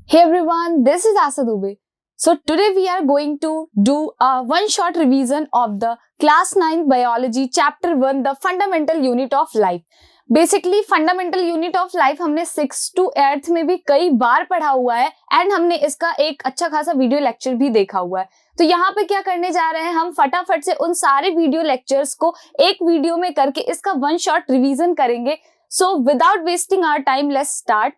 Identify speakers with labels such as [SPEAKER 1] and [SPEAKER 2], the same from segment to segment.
[SPEAKER 1] Hey everyone, this is Asa Dubey. So today we are going to do a one shot revision of the class 9 biology chapter 1 the fundamental unit of life. Basically fundamental unit of life हमने 6 to 8th में भी कई बार पढ़ा हुआ है and हमने इसका एक अच्छा खासा वीडियो लेक्चर भी देखा हुआ है. तो यहाँ पे क्या करने जा रहे हैं, हम फटाफट से उन सारे वीडियो लेक्चर्स को एक वीडियो में करके इसका वन शॉट रिवीजन करेंगे. So without wasting our time let's start.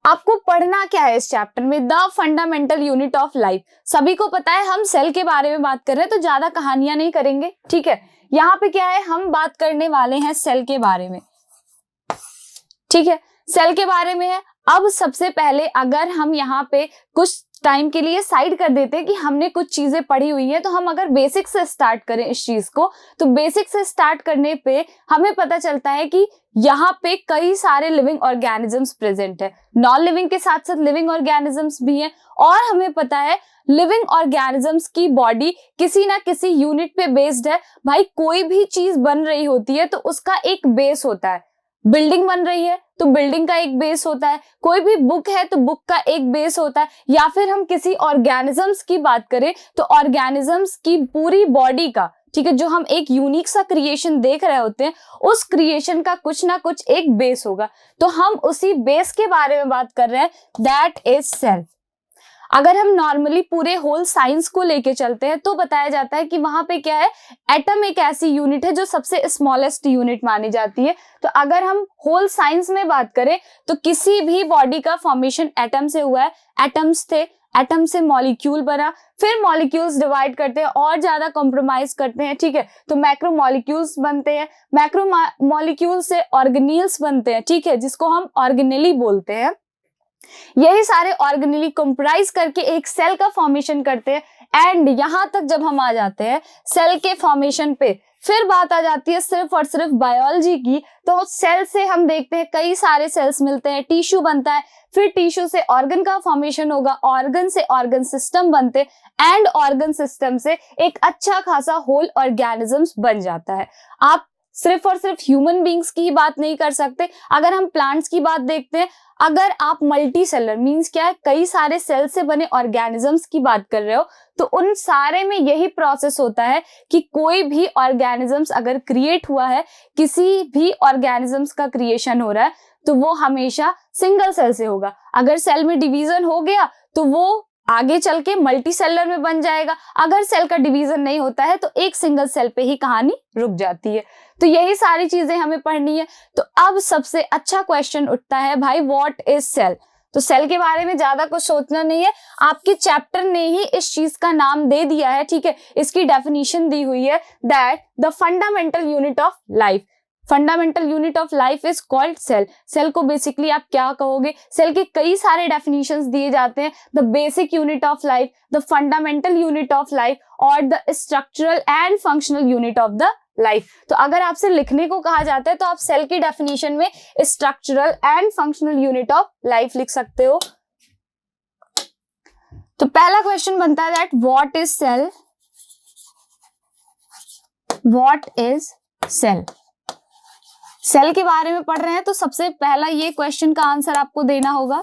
[SPEAKER 1] आपको पढ़ना क्या है इस चैप्टर में, the fundamental unit of life. सभी को पता है हम सेल के बारे में बात कर रहे हैं तो ज्यादा कहानियां नहीं करेंगे, ठीक है. यहाँ पे क्या है, हम बात करने वाले हैं सेल के बारे में, ठीक है. सेल के बारे में है. अब सबसे पहले अगर हम यहाँ पे कुछ टाइम के लिए साइड कर देते हैं कि हमने कुछ चीजें पढ़ी हुई है, तो हम अगर बेसिक से स्टार्ट करें इस चीज को, तो बेसिक से स्टार्ट करने पे हमें पता चलता है कि यहाँ पे कई सारे लिविंग ऑर्गेनिजम्स प्रेजेंट है. नॉन लिविंग के साथ साथ लिविंग ऑर्गेनिजम्स भी हैं. और हमें पता है लिविंग ऑर्गेनिजम्स की बॉडी किसी ना किसी यूनिट पे बेस्ड है. भाई कोई भी चीज बन रही होती है तो उसका एक बेस होता है. बिल्डिंग बन रही है तो बिल्डिंग का एक बेस होता है, कोई भी बुक है तो बुक का एक बेस होता है, या फिर हम किसी ऑर्गेनिजम्स की बात करें तो ऑर्गेनिजम्स की पूरी बॉडी का, ठीक है, जो हम एक यूनिक सा क्रिएशन देख रहे होते हैं उस क्रिएशन का कुछ ना कुछ एक बेस होगा. तो हम उसी बेस के बारे में बात कर रहे हैं, दैट इज सेल. अगर हम नॉर्मली पूरे होल साइंस को लेके चलते हैं तो बताया जाता है कि वहां पे क्या है, एटम एक ऐसी यूनिट है जो सबसे स्मॉलेस्ट यूनिट मानी जाती है. तो अगर हम होल साइंस में बात करें तो किसी भी बॉडी का फॉर्मेशन एटम से हुआ है. एटम्स थे, एटम से मॉलिक्यूल बना, फिर मॉलिक्यूल्स डिवाइड करते हैं और ज्यादा कॉम्प्रोमाइज करते हैं, ठीक है, तो मैक्रो मॉलिक्यूल्स बनते हैं. मैक्रो मॉलिक्यूल से ऑर्गेनील्स बनते हैं, ठीक है, जिसको हम ऑर्गेनेली बोलते हैं. यही सारे ऑर्गेनेली कंप्राइज करके एक सेल का फॉर्मेशन करते हैं. एंड यहां तक जब हम आ जाते हैं सेल के फॉर्मेशन पे, फिर बात आ जाती है सिर्फ और सिर्फ बायोलॉजी की. तो सेल से हम देखते हैं कई सारे सेल्स मिलते हैं, टिश्यू बनता है, फिर टिश्यू से ऑर्गन का फॉर्मेशन होगा, ऑर्गन से ऑर्गन सिस्टम बनते, एंड ऑर्गन सिस्टम से एक अच्छा खासा होल ऑर्गेनिजम्स बन जाता है. आप सिर्फ और सिर्फ ह्यूमन बींग्स की ही बात नहीं कर सकते. अगर हम प्लांट्स की बात देखते हैं, अगर आप मल्टी सेलर मीन्स क्या है, कई सारे सेल से बने ऑर्गेनिजम्स की बात कर रहे हो, तो उन सारे में यही प्रोसेस होता है कि कोई भी ऑर्गेनिजम्स अगर क्रिएट हुआ है, किसी भी ऑर्गेनिजम्स का क्रिएशन हो रहा है, तो वो हमेशा सिंगल सेल से होगा. अगर सेल में डिवीजन हो गया तो वो आगे चल के मल्टी सेलर में बन जाएगा. अगर सेल का डिवीजन नहीं होता है तो एक सिंगल सेल पे ही कहानी रुक जाती है. तो यही सारी चीजें हमें पढ़नी है. तो अब सबसे अच्छा क्वेश्चन उठता है, भाई व्हाट इज सेल. तो सेल के बारे में ज्यादा कुछ सोचना नहीं है, आपके चैप्टर ने ही इस चीज का नाम दे दिया है, ठीक है, इसकी डेफिनेशन दी हुई है, that the fundamental unit of life. Fundamental unit of life is called cell. Cell को बेसिकली आप क्या कहोगे, सेल के कई सारे डेफिनेशंस दिए जाते हैं, the basic unit of life, the fundamental unit of life और the structural and functional unit of the life. तो अगर आपसे लिखने को कहा जाता है तो आप सेल की डेफिनेशन में structural and functional unit of life लिख सकते हो. तो पहला क्वेश्चन बनता है that what is cell. What is cell. Cell के बारे में पढ़ रहे हैं तो सबसे पहला ये क्वेश्चन का आंसर आपको देना होगा.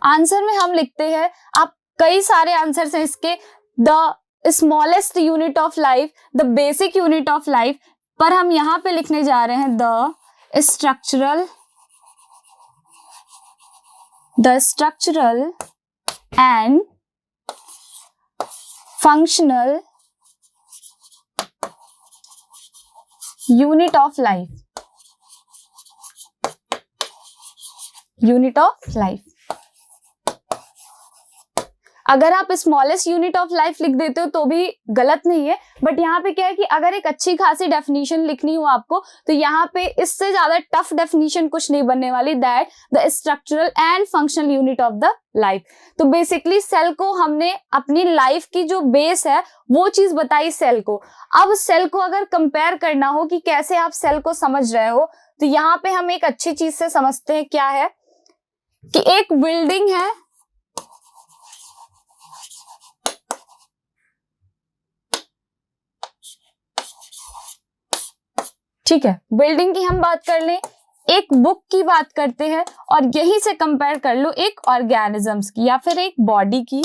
[SPEAKER 1] आंसर में हम लिखते हैं, आप कई सारे आंसर हैं इसके, the smallest unit of life, the basic unit of life, पर हम यहां पे लिखने जा रहे हैं the structural and functional unit of life. Unit of life. अगर आप स्मॉलेस्ट यूनिट ऑफ लाइफ लिख देते हो तो भी गलत नहीं है, बट यहाँ पे क्या है कि अगर एक अच्छी खासी डेफिनेशन लिखनी हो आपको तो यहाँ पे इससे ज्यादा टफ डेफिनेशन कुछ नहीं बनने वाली, that the structural and functional unit of the life. तो बेसिकली सेल को हमने अपनी लाइफ की जो बेस है वो चीज बताई सेल को. अब सेल को अगर कंपेयर करना हो कि कैसे आप सेल को समझ रहे हो, तो यहाँ पे हम एक अच्छी चीज से समझते हैं. क्या है कि एक बिल्डिंग है, ठीक है, बिल्डिंग की हम बात कर लें, एक बुक की बात करते हैं और यहीं से कंपेयर कर लो एक ऑर्गेनिजम्स की या फिर एक बॉडी की।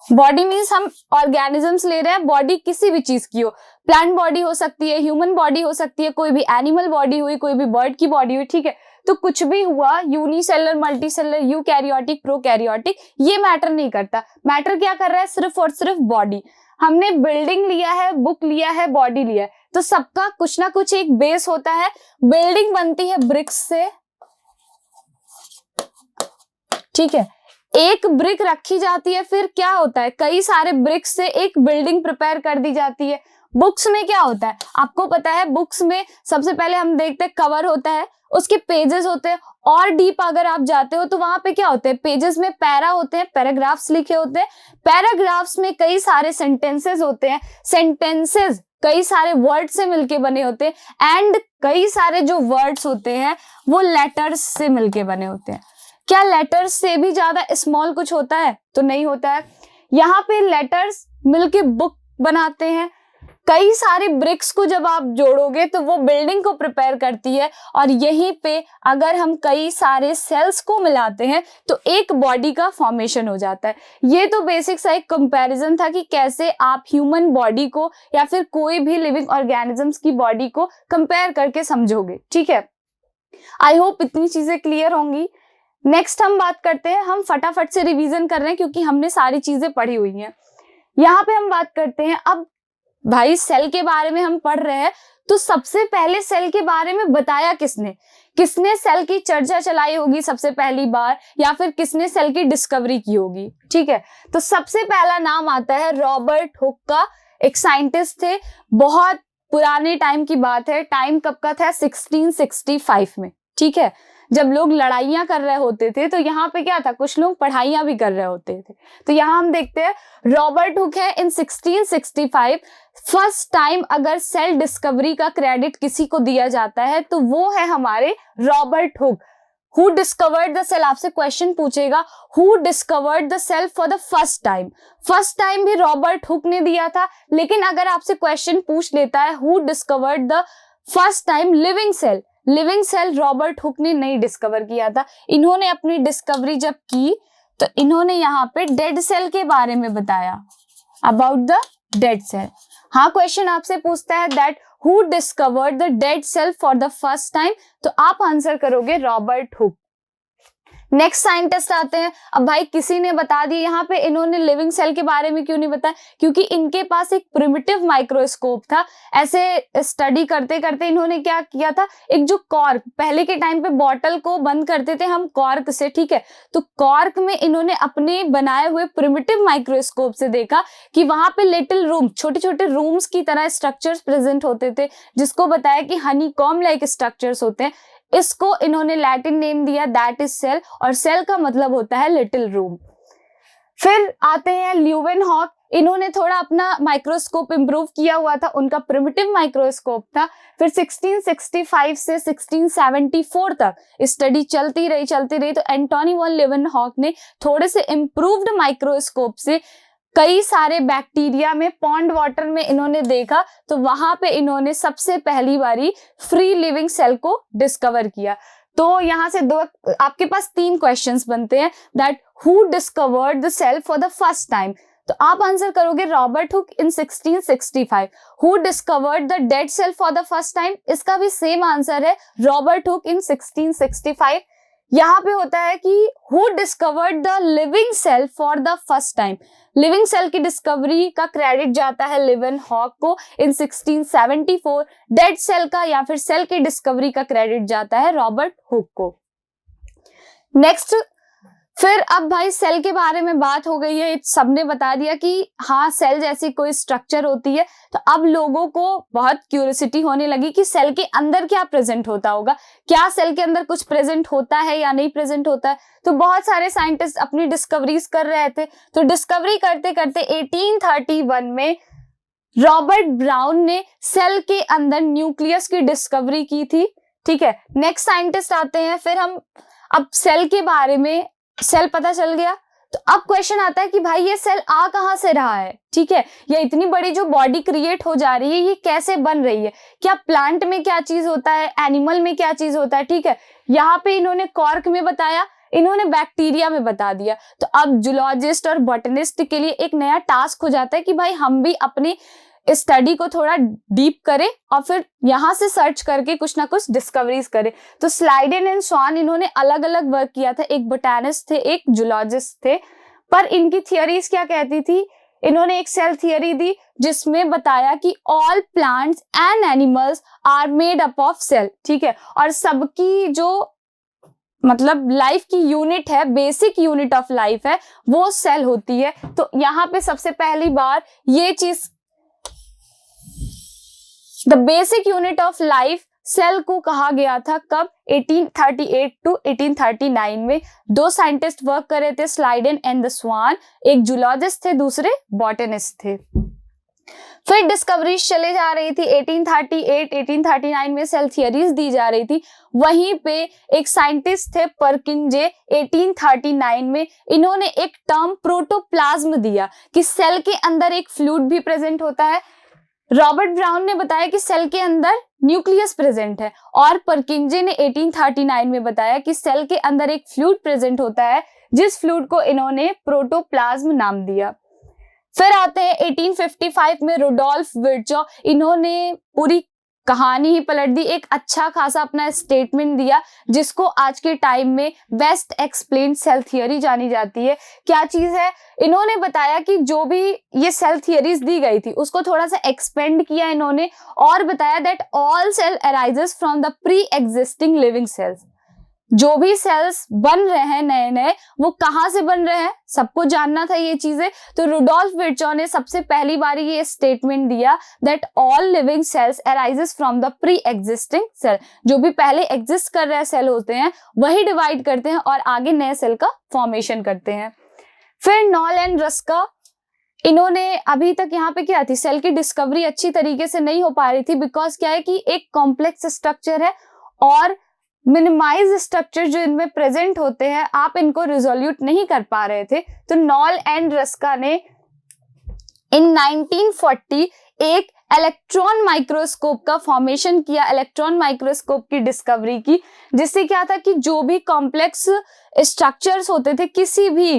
[SPEAKER 1] बॉडी मीन्स हम ऑर्गेनिजम्स ले रहे हैं, बॉडी किसी भी चीज की हो, प्लांट बॉडी हो सकती है, ह्यूमन बॉडी हो सकती है, कोई भी एनिमल बॉडी हुई, कोई भी बर्ड की बॉडी हुई, ठीक है। तो कुछ भी हुआ, यूनिसेलर, मल्टीसेलर, यूकैरियोटिक, प्रोकैरियोटिक, ये मैटर नहीं करता। मैटर क्या कर रहा है, सिर्फ और सिर्फ बॉडी। हमने बिल्डिंग लिया है, बुक लिया है, बॉडी लिया है, तो सबका कुछ ना कुछ एक बेस होता है। बिल्डिंग बनती है ब्रिक्स से, ठीक है, एक ब्रिक रखी जाती है, फिर क्या होता है, कई सारे ब्रिक्स से एक बिल्डिंग प्रिपेयर कर दी जाती है। बुक्स में क्या होता है, आपको पता है, बुक्स में सबसे पहले हम देखते हैं कवर होता है, उसके पेजेस होते हैं, और डीप अगर आप जाते हो तो वहां पे क्या होते हैं, पेजेस में पैरा होते हैं, पैराग्राफ्स लिखे होते हैं, पैराग्राफ्स में कई सारे सेंटेंसेस होते हैं, सेंटेंसेस कई सारे वर्ड से मिलके बने होते हैं, एंड कई सारे जो वर्ड्स होते हैं वो लेटर्स से मिलके बने होते हैं। क्या लेटर्स से भी ज्यादा स्मॉल कुछ होता है? तो नहीं होता है। यहाँ पे लेटर्स मिलके बुक बनाते हैं। कई सारे ब्रिक्स को जब आप जोड़ोगे तो वो बिल्डिंग को प्रिपेयर करती है, और यहीं पे अगर हम कई सारे सेल्स को मिलाते हैं तो एक बॉडी का फॉर्मेशन हो जाता है। ये तो बेसिक सा एक कंपैरिजन था कि कैसे आप ह्यूमन बॉडी को या फिर कोई भी लिविंग ऑर्गेनिजम्स की बॉडी को कंपेयर करके समझोगे, ठीक है। आई होप इतनी चीजें क्लियर होंगी। नेक्स्ट हम बात करते हैं, हम फटाफट से रिवीजन कर रहे हैं क्योंकि हमने सारी चीजें पढ़ी हुई हैं। यहाँ पे हम बात करते हैं, अब भाई सेल के बारे में हम पढ़ रहे हैं, तो सबसे पहले सेल के बारे में बताया किसने? किसने सेल की चर्चा चलाई होगी सबसे पहली बार, या फिर किसने सेल की डिस्कवरी की होगी, ठीक है। तो सबसे पहला नाम आता है रॉबर्ट हुक का। एक साइंटिस्ट थे, बहुत पुराने टाइम की बात है। टाइम कब का था? 1665 में, ठीक है, जब लोग लड़ाइयां कर रहे होते थे। तो यहाँ पे क्या था, कुछ लोग पढ़ाइयां भी कर रहे होते थे। तो यहाँ हम देखते हैं रॉबर्ट हुक है इन 1665। फर्स्ट टाइम अगर सेल डिस्कवरी का क्रेडिट किसी को दिया जाता है तो वो है हमारे Robert Hooke. Who discovered the cell, आपसे क्वेश्चन पूछेगा, who discovered the cell for the first time. First time भी रॉबर्ट हुक ने दिया था, लेकिन अगर आपसे क्वेश्चन पूछ लेता है who discovered the first time living cell, living cell Robert Hooke ने नहीं डिस्कवर किया था। इन्होंने अपनी डिस्कवरी जब की तो इन्होंने यहाँ पे डेड सेल के बारे में बताया, अबाउट द डेड सेल। हाँ, क्वेश्चन आपसे पूछता है that who discovered the dead cell for the first time, तो आप आंसर करोगे रॉबर्ट हुक। नेक्स्ट साइंटिस्ट आते हैं। अब भाई किसी ने बता दिया, यहाँ पे इन्होंने लिविंग सेल के बारे में क्यों नहीं बताया? क्योंकि इनके पास एक प्रिमिटिव माइक्रोस्कोप था। ऐसे स्टडी करते करते इन्होंने क्या किया था, एक जो कॉर्क, पहले के टाइम पे बॉटल को बंद करते थे हम कॉर्क से, ठीक है, तो कॉर्क में इन्होंने अपने बनाए हुए प्रिमिटिव माइक्रोस्कोप से देखा कि वहां पे लिटिल रूम, छोटे छोटे रूम्स की तरह स्ट्रक्चर्स प्रेजेंट होते थे, जिसको बताया कि हनीकॉम लाइक स्ट्रक्चर्स होते हैं। इसको इन्होंने लैटिन नेम दिया, दैट इज सेल, और सेल का मतलब होता है लिटिल रूम। फिर आते हैं ल्यूवेनहॉक। इन्होंने थोड़ा अपना माइक्रोस्कोप इंप्रूव किया हुआ था, उनका प्रिमिटिव माइक्रोस्कोप था। फिर 1665 से 1674 तक स्टडी चलती रही तो एंटोनी वॉन ल्यूवेनहॉक ने थोड़े से इंप्रूव्ड माइक्रोस्कोप से कई सारे बैक्टीरिया में, पॉन्ड वाटर में इन्होंने देखा, तो वहां पे इन्होंने सबसे पहली बारी फ्री लिविंग सेल को डिस्कवर किया। तो यहाँ से दो आपके पास 3 क्वेश्चंस बनते हैं, that who discovered the cell for the first time, तो आप आंसर करोगे Robert Hooke in 1665। Who discovered the dead cell for the first time, इसका भी सेम आंसर है, रॉबर्ट हुक इन 1665। यहाँ पे होता है कि who discovered the living cell for the first time, living cell की डिस्कवरी का क्रेडिट जाता है ल्यूवेनहॉक को इन 1674। डेड सेल का या फिर सेल की डिस्कवरी का क्रेडिट जाता है रॉबर्ट हुक को। नेक्स्ट, फिर अब भाई सेल के बारे में बात हो गई है, सबने बता दिया कि हाँ सेल जैसी कोई स्ट्रक्चर होती है, तो अब लोगों को बहुत क्यूरियोसिटी होने लगी कि सेल के अंदर क्या प्रेजेंट होता होगा, क्या सेल के अंदर कुछ प्रेजेंट होता है या नहीं प्रेजेंट होता है। तो बहुत सारे साइंटिस्ट अपनी डिस्कवरीज कर रहे थे। तो डिस्कवरी करते करते 1831 में रॉबर्ट ब्राउन ने सेल के अंदर न्यूक्लियस की डिस्कवरी की थी, ठीक है। नेक्स्ट साइंटिस्ट आते हैं। फिर हम अब सेल के बारे में, सेल पता चल गया, तो अब क्वेश्चन आता है कि भाई ये सेल आ कहाँ से रहा है, ठीक है, ये इतनी बड़ी जो बॉडी क्रिएट हो जा रही है ये कैसे बन रही है, क्या प्लांट में क्या चीज होता है, एनिमल में क्या चीज होता है, ठीक है। यहाँ पे इन्होंने कॉर्क में बताया, इन्होंने बैक्टीरिया में बता दिया। तो अब जूलॉजिस्ट और बॉटनिस्ट के लिए एक नया टास्क हो जाता है कि भाई हम भी अपनी स्टडी को थोड़ा डीप करें और फिर यहाँ से सर्च करके कुछ ना कुछ डिस्कवरीज करें। तो स्लाइडेन एंड स्वान इन्होंने अलग अलग वर्क किया था, एक बोटानिस्ट थे, एक जूलॉजिस्ट थे, पर इनकी थियरीज क्या कहती थी, इन्होंने एक सेल थियरी दी जिसमें बताया कि all plants and animals are made up of cell, ठीक है, और सबकी जो मतलब लाइफ की यूनिट है, बेसिक यूनिट ऑफ लाइफ है, वो सेल होती है। तो यहाँ पे सबसे पहली बार ये चीज, the basic unit of life cell को कहा गया था कब, 1838 टू 1839 में। दो साइंटिस्ट वर्क कर रहे थे, स्लाइडेन एंड द स्वान, एक जूलॉजिस्ट थे, दूसरे बॉटनिस्ट थे। फिर डिस्कवरीज चले जा रही थी, 1838 1839 में सेल थियरीज दी जा रही थी। वहीं पे एक साइंटिस्ट थे परकिंजे, 1839 में इन्होंने एक टर्म प्रोटोप्लाज्म दिया कि सेल के अंदर एक फ्लूइड भी प्रेजेंट होता है। रॉबर्ट ब्राउन ने बताया कि सेल के अंदर न्यूक्लियस प्रेजेंट है, और परकिंजे ने 1839 में बताया कि सेल के अंदर एक फ्लूइड प्रेजेंट होता है, जिस फ्लूइड को इन्होंने प्रोटोप्लाज्म नाम दिया। फिर आते हैं 1855 में रुडोल्फ विर्चो, इन्होंने पूरी कहानी ही पलट दी, एक अच्छा खासा अपना स्टेटमेंट दिया जिसको आज के टाइम में बेस्ट एक्सप्लेन सेल थियरी जानी जाती है। क्या चीज है, इन्होंने बताया कि जो भी ये सेल थियरीज दी गई थी उसको थोड़ा सा एक्सपेंड किया इन्होंने, और बताया that all cell arises from the pre existing living cells. जो भी सेल्स बन रहे हैं नए नए, वो कहाँ से बन रहे हैं, सबको जानना था ये चीजें। तो रुडोल्फ विर्चो ने सबसे पहली बार ये स्टेटमेंट दिया that all living cells arises from the pre existing cell. जो भी पहले एग्जिस्ट कर रहे सेल होते हैं वही डिवाइड करते हैं और आगे नए सेल का फॉर्मेशन करते हैं। फिर नॉल एंड रस्का, इन्होंने अभी तक यहाँ पे क्या थी, सेल की डिस्कवरी अच्छी तरीके से नहीं हो पा रही थी, बिकॉज क्या है कि एक कॉम्प्लेक्स स्ट्रक्चर है और मिनिमाइज स्ट्रक्चर जो इनमें प्रेजेंट होते हैं, आप इनको रिजोल्यूट नहीं कर पा रहे थे। तो नॉल एंड रस्का ने इन 1940 एक इलेक्ट्रॉन माइक्रोस्कोप का फॉर्मेशन किया, इलेक्ट्रॉन माइक्रोस्कोप की डिस्कवरी की, जिससे क्या था कि जो भी कॉम्प्लेक्स स्ट्रक्चर्स होते थे किसी भी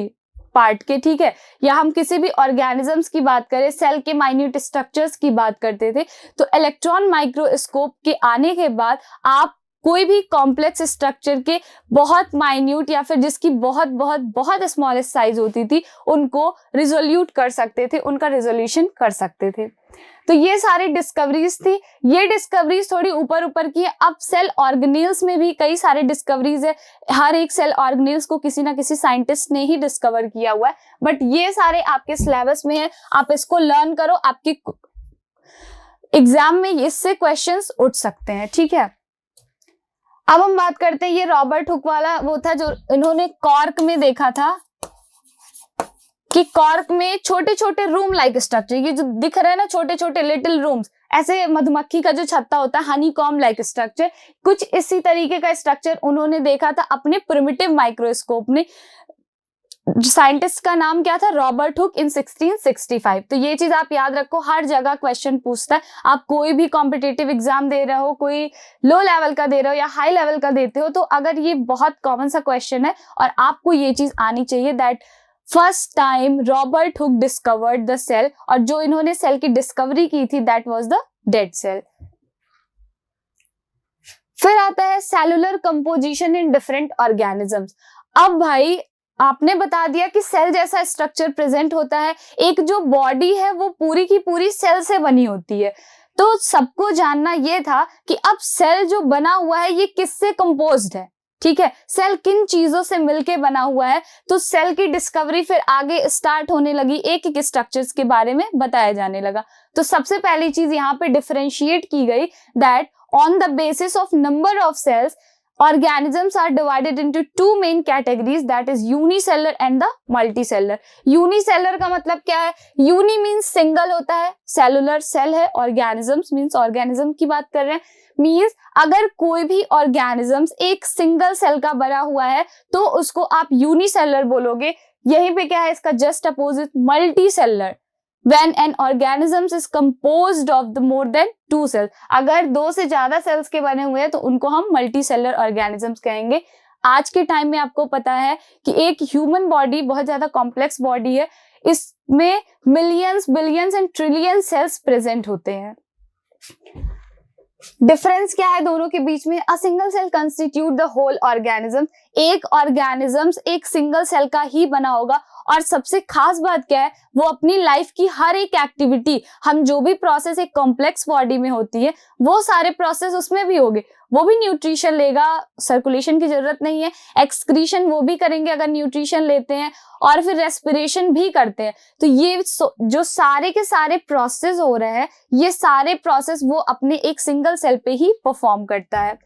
[SPEAKER 1] पार्ट के, ठीक है, या हम किसी भी ऑर्गेनिजम्स की बात करें, सेल के माइन्यूट स्ट्रक्चर्स की बात करते थे, तो इलेक्ट्रॉन माइक्रोस्कोप के आने के बाद आप कोई भी कॉम्प्लेक्स स्ट्रक्चर के बहुत माइन्यूट या फिर जिसकी बहुत बहुत बहुत स्मॉलेस्ट साइज होती थी उनको रिजोल्यूट कर सकते थे, उनका रिजोल्यूशन कर सकते थे। तो ये सारी डिस्कवरीज थी। ये डिस्कवरीज थोड़ी ऊपर ऊपर की है। अब सेल ऑर्गेनेल्स में भी कई सारे डिस्कवरीज है, हर एक सेल ऑर्गेनेल्स को किसी ना किसी साइंटिस्ट ने ही डिस्कवर किया हुआ है, बट ये सारे आपके सिलेबस में है, आप इसको लर्न करो, आपके एग्जाम में इससे क्वेश्चंस उठ सकते हैं, ठीक है। अब हम बात करते हैं, ये रॉबर्ट हुक वाला वो था जो इन्होंने कॉर्क में देखा था कि कॉर्क में छोटे छोटे रूम लाइक स्ट्रक्चर, ये जो दिख रहा है ना छोटे छोटे लिटिल रूम्स, ऐसे मधुमक्खी का जो छत्ता होता है हनी कॉम लाइक स्ट्रक्चर, कुछ इसी तरीके का स्ट्रक्चर उन्होंने देखा था अपने प्रिमिटिव माइक्रोस्कोप में। साइंटिस्ट का नाम क्या था, रॉबर्ट हुक, इन 1665। तो ये चीज आप याद रखो, हर जगह क्वेश्चन पूछता है। आप कोई भी कॉम्पिटिटिव एग्जाम दे रहे हो, कोई लो लेवल का दे रहे हो या हाई लेवल का देते हो, तो अगर ये बहुत कॉमन सा क्वेश्चन है और आपको ये चीज आनी चाहिए that first time Robert Hooke discovered the cell, और जो इन्होंने सेल की डिस्कवरी की थी that was the dead cell. फिर आता है cellular composition in different organisms. अब भाई आपने बता दिया कि सेल जैसा स्ट्रक्चर प्रेजेंट होता है, एक जो बॉडी है वो पूरी की पूरी सेल से बनी होती है, तो सबको जानना ये था कि अब सेल जो बना हुआ है ये किससे कंपोज्ड है, ठीक है, सेल किन चीजों से मिलके बना हुआ है। तो सेल की डिस्कवरी फिर आगे स्टार्ट होने लगी, एक एक स्ट्रक्चर्स के बारे में बताया जाने लगा। तो सबसे पहली चीज यहाँ पे डिफरेंशिएट की गई that on the basis of number of cells organisms are divided into two main categories, that is unicellular and the multicellular. Unicellular का मतलब क्या है? uni means single होता है, cellular cell है, organisms means organism की बात कर रहे हैं, मीन्स अगर कोई भी ऑर्गेनिजम्स एक सिंगल सेल का बना हुआ है तो उसको आप यूनिसेलर बोलोगे. यहीं पे क्या है इसका just opposite, multicellular. When an organism is composed of the more than 2 cells, अगर 2 से ज्यादा सेल्स के बने हुए हैं तो उनको हम मल्टीसेलर ऑर्गेनिजम्स कहेंगे. आज के टाइम में आपको पता है कि एक ह्यूमन बॉडी बहुत ज्यादा कॉम्प्लेक्स बॉडी है, इसमें millions, billions and trillion cells present होते हैं. डिफरेंस क्या है दोनों के बीच में? A single cell constitute the whole organism. एक ऑर्गेनिज्म एक सिंगल सेल का ही बना होगा, और सबसे खास बात क्या है, वो अपनी लाइफ की हर एक एक्टिविटी, हम जो भी प्रोसेस एक कॉम्प्लेक्स बॉडी में होती है वो सारे प्रोसेस उसमें भी होंगे. वो भी न्यूट्रिशन लेगा, सर्कुलेशन की जरूरत नहीं है, एक्सक्रीशन वो भी करेंगे अगर न्यूट्रिशन लेते हैं, और फिर रेस्पिरेशन भी करते हैं. तो ये जो सारे के सारे प्रोसेस हो रहे हैं, ये सारे प्रोसेस वो अपने एक सिंगल सेल पे ही परफॉर्म करता है.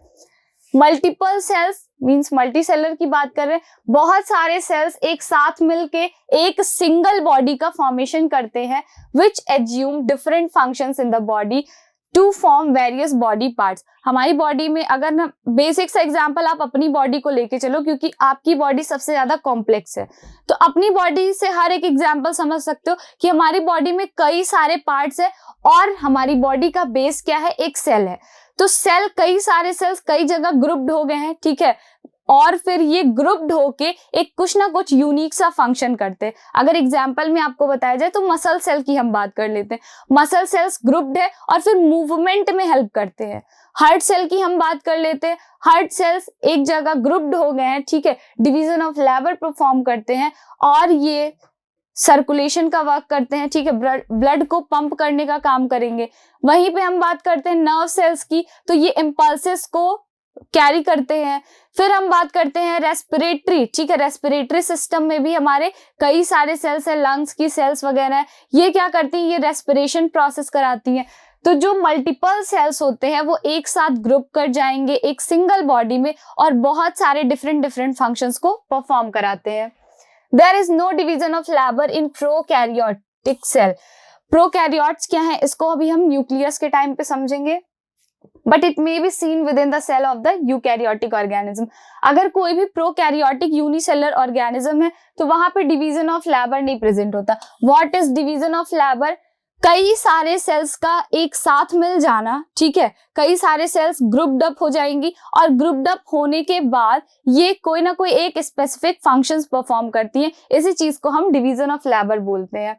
[SPEAKER 1] मल्टीपल सेल्स मींस मल्टीसेलर की बात कर रहे हैं, बहुत सारे सेल्स एक साथ मिलके एक सिंगल बॉडी का फॉर्मेशन करते हैं, which assume different functions in the body to form various body parts. हमारी बॉडी में अगर ना बेसिक सा एग्जांपल आप अपनी बॉडी को लेके चलो, क्योंकि आपकी बॉडी सबसे ज्यादा कॉम्प्लेक्स है, तो अपनी बॉडी से हर एक एग्जांपल समझ सकते हो कि हमारी बॉडी में कई सारे पार्ट्स है, और हमारी बॉडी का बेस क्या है? एक सेल है. तो सेल, कई सारे सेल्स कई जगह ग्रुप्ड हो गए हैं, ठीक है, और फिर ये ग्रुप्ड होके एक कुछ ना कुछ यूनिक सा फंक्शन करते हैं. अगर एग्जांपल में आपको बताया जाए तो मसल सेल की हम बात कर लेते हैं. मसल सेल्स ग्रुप्ड है और फिर मूवमेंट में हेल्प करते हैं. हार्ट सेल की हम बात कर लेते हैं. हार्ट सेल्स एक जगह ग्रुप्ड हो गए हैं, ठीक है, डिवीजन ऑफ लेबर परफॉर्म करते हैं, और ये सर्कुलेशन का वर्क करते हैं, ठीक है, ब्लड को पंप करने का काम करेंगे. वहीं पे हम बात करते हैं नर्व सेल्स की, तो ये इम्पल्सेस को कैरी करते हैं. फिर हम बात करते हैं रेस्पिरेटरी, ठीक है, रेस्पिरेटरी सिस्टम में भी हमारे कई सारे सेल्स हैं, लंग्स की सेल्स वगैरह है, ये क्या करती हैं? ये रेस्पिरेशन प्रोसेस कराती हैं. तो जो मल्टीपल सेल्स होते हैं वो एक साथ ग्रुप कर जाएंगे एक सिंगल बॉडी में, और बहुत सारे डिफरेंट फंक्शंस को परफॉर्म कराते हैं. There is no division of labor in prokaryotic cell. Prokaryotes क्या है इसको अभी हम न्यूक्लियस के टाइम पे समझेंगे, but it may be seen within the cell of the eukaryotic organism. अगर कोई भी प्रोकैरियोटिक यूनिसेलर ऑर्गेनिज्म है तो वहां पे डिवीजन ऑफ लेबर नहीं प्रेजेंट होता. What is division of labour? कई सारे सेल्स का एक साथ मिल जाना, ठीक है, कई सारे सेल्स ग्रुप्ड अप हो जाएंगी, और ग्रुप्ड अप होने के बाद ये कोई ना कोई एक स्पेसिफिक फंक्शंस परफॉर्म करती हैं. इसी चीज को हम डिवीजन ऑफ लेबर बोलते हैं.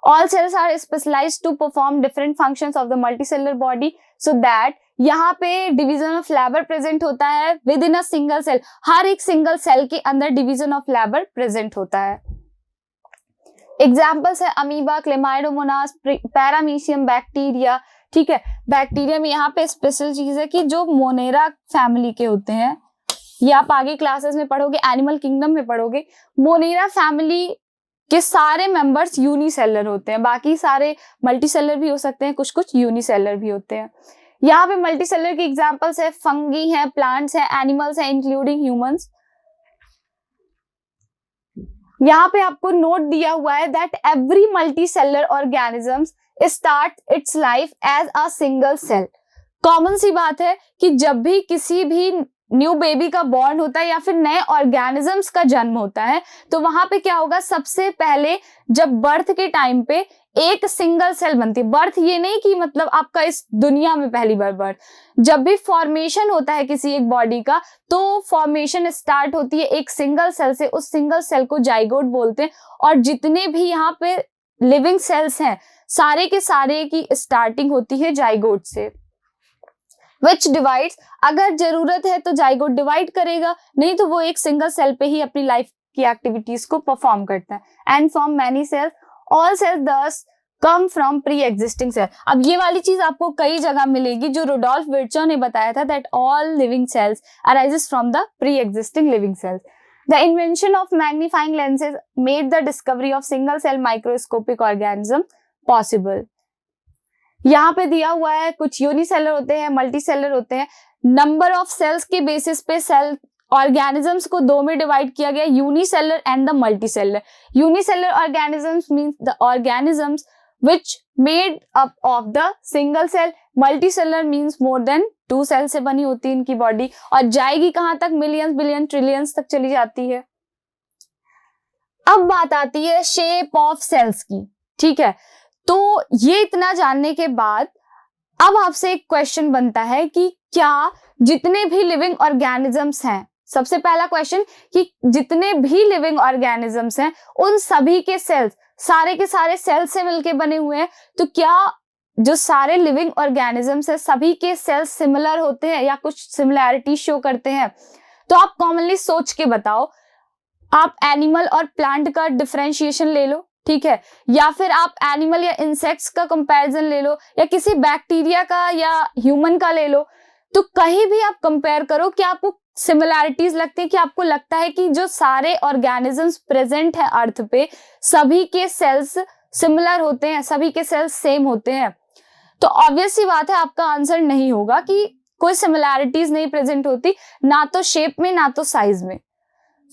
[SPEAKER 1] All cells are specialised to perform different functions of the multicellular body, so that यहाँ पे डिवीजन ऑफ लेबर प्रेजेंट होता है within a single cell. हर एक सिंगल सेल के अंदर डिवीजन ऑफ लेबर प्रेजेंट होता है. एग्जाम्पल्स है अमीबा, क्लेमाइडोमोनास, पैरामीशियम, बैक्टीरिया, ठीक है. बैक्टीरिया में यहाँ पे स्पेशल चीज है कि जो मोनेरा फैमिली के होते हैं, ये आप आगे क्लासेस में पढ़ोगे, एनिमल किंगडम में पढ़ोगे, मोनेरा फैमिली के सारे मेंबर्स यूनिसेलर होते हैं, बाकी सारे मल्टीसेलर भी हो सकते हैं, कुछ कुछ यूनिसेलर भी होते हैं. यहाँ पे मल्टीसेलर की एग्जाम्पल्स है फंगी है, प्लांट्स है, एनिमल्स है इंक्लूडिंग ह्यूमंस. यहाँ पे आपको नोट दिया हुआ है that every multicellular organisms start its life as a single cell. Common सी बात है कि जब भी किसी भी न्यू बेबी का बॉर्न होता है या फिर नए ऑर्गेनिजम्स का जन्म होता है, तो वहां पे क्या होगा, सबसे पहले जब बर्थ के टाइम पे एक सिंगल सेल बनती है. बर्थ ये नहीं कि मतलब आपका इस दुनिया में पहली बार बर्थ, जब भी फॉर्मेशन होता है किसी एक बॉडी का, तो फॉर्मेशन स्टार्ट होती है एक सिंगल सेल से. उस सिंगल सेल को जाइगोट बोलते हैं, और जितने भी यहाँ पे लिविंग सेल्स हैं सारे के सारे की स्टार्टिंग होती है जाइगोट से. विच डिवाइड्स, अगर जरूरत है तो जाइगोट डिवाइड करेगा, नहीं तो वो एक सिंगल सेल पे ही अपनी लाइफ की एक्टिविटीज को परफॉर्म करता है. And form many cells, all cells thus come from pre existing cell. अब ये वाली चीज आपको कई जगह मिलेगी जो रुडोल्फ विर्चो ने बताया था, that all living cells arises from the pre existing living cells. The invention of magnifying lenses made the discovery of single cell microscopic organism possible. यहाँ पे दिया हुआ है कुछ यूनिसेलर होते हैं, मल्टीसेलर होते हैं। नंबर ऑफ सेल्स के बेसिस पे सेल ऑर्गेनिजम्स को दो में डिवाइड किया गया, unicellular and the multicellular. Unicellular organisms means the organisms which made up of the single cell, multicellular means more than 2 cell से बनी होती है इनकी बॉडी, और जाएगी कहां तक, मिलियंस बिलियन ट्रिलियंस तक चली जाती है। अब बात आती है शेप ऑफ सेल्स की, ठीक है। तो ये इतना जानने के बाद अब आपसे एक क्वेश्चन बनता है कि क्या जितने भी लिविंग ऑर्गेनिजम्स हैं, सबसे पहला क्वेश्चन कि जितने भी लिविंग ऑर्गेनिजम्स हैं उन सभी के सेल्स सारे के सारे सेल से मिलके बने हुए हैं, तो क्या जो सारे लिविंग ऑर्गेनिजम्स है सभी के सेल्स सिमिलर होते हैं या कुछ सिमिलैरिटी शो करते हैं? तो आप कॉमनली सोच के बताओ। आप एनिमल और प्लांट का डिफरेंशिएशन ले लो, ठीक है, या फिर आप एनिमल या इंसेक्ट्स का कंपैरिजन ले लो, या किसी बैक्टीरिया का या ह्यूमन का ले लो। तो कहीं भी आप कंपेयर करो, क्या आपको सिमिलैरिटीज लगती है, कि आपको लगता है कि जो सारे ऑर्गेनिजम्स प्रेजेंट है अर्थ पे सभी के सेल्स सिमिलर होते हैं, सभी के सेल्स सेम होते हैं? तो ऑब्वियस सी बात है आपका आंसर नहीं होगा कि कोई सिमिलैरिटीज नहीं प्रेजेंट होती, ना तो शेप में ना तो साइज में।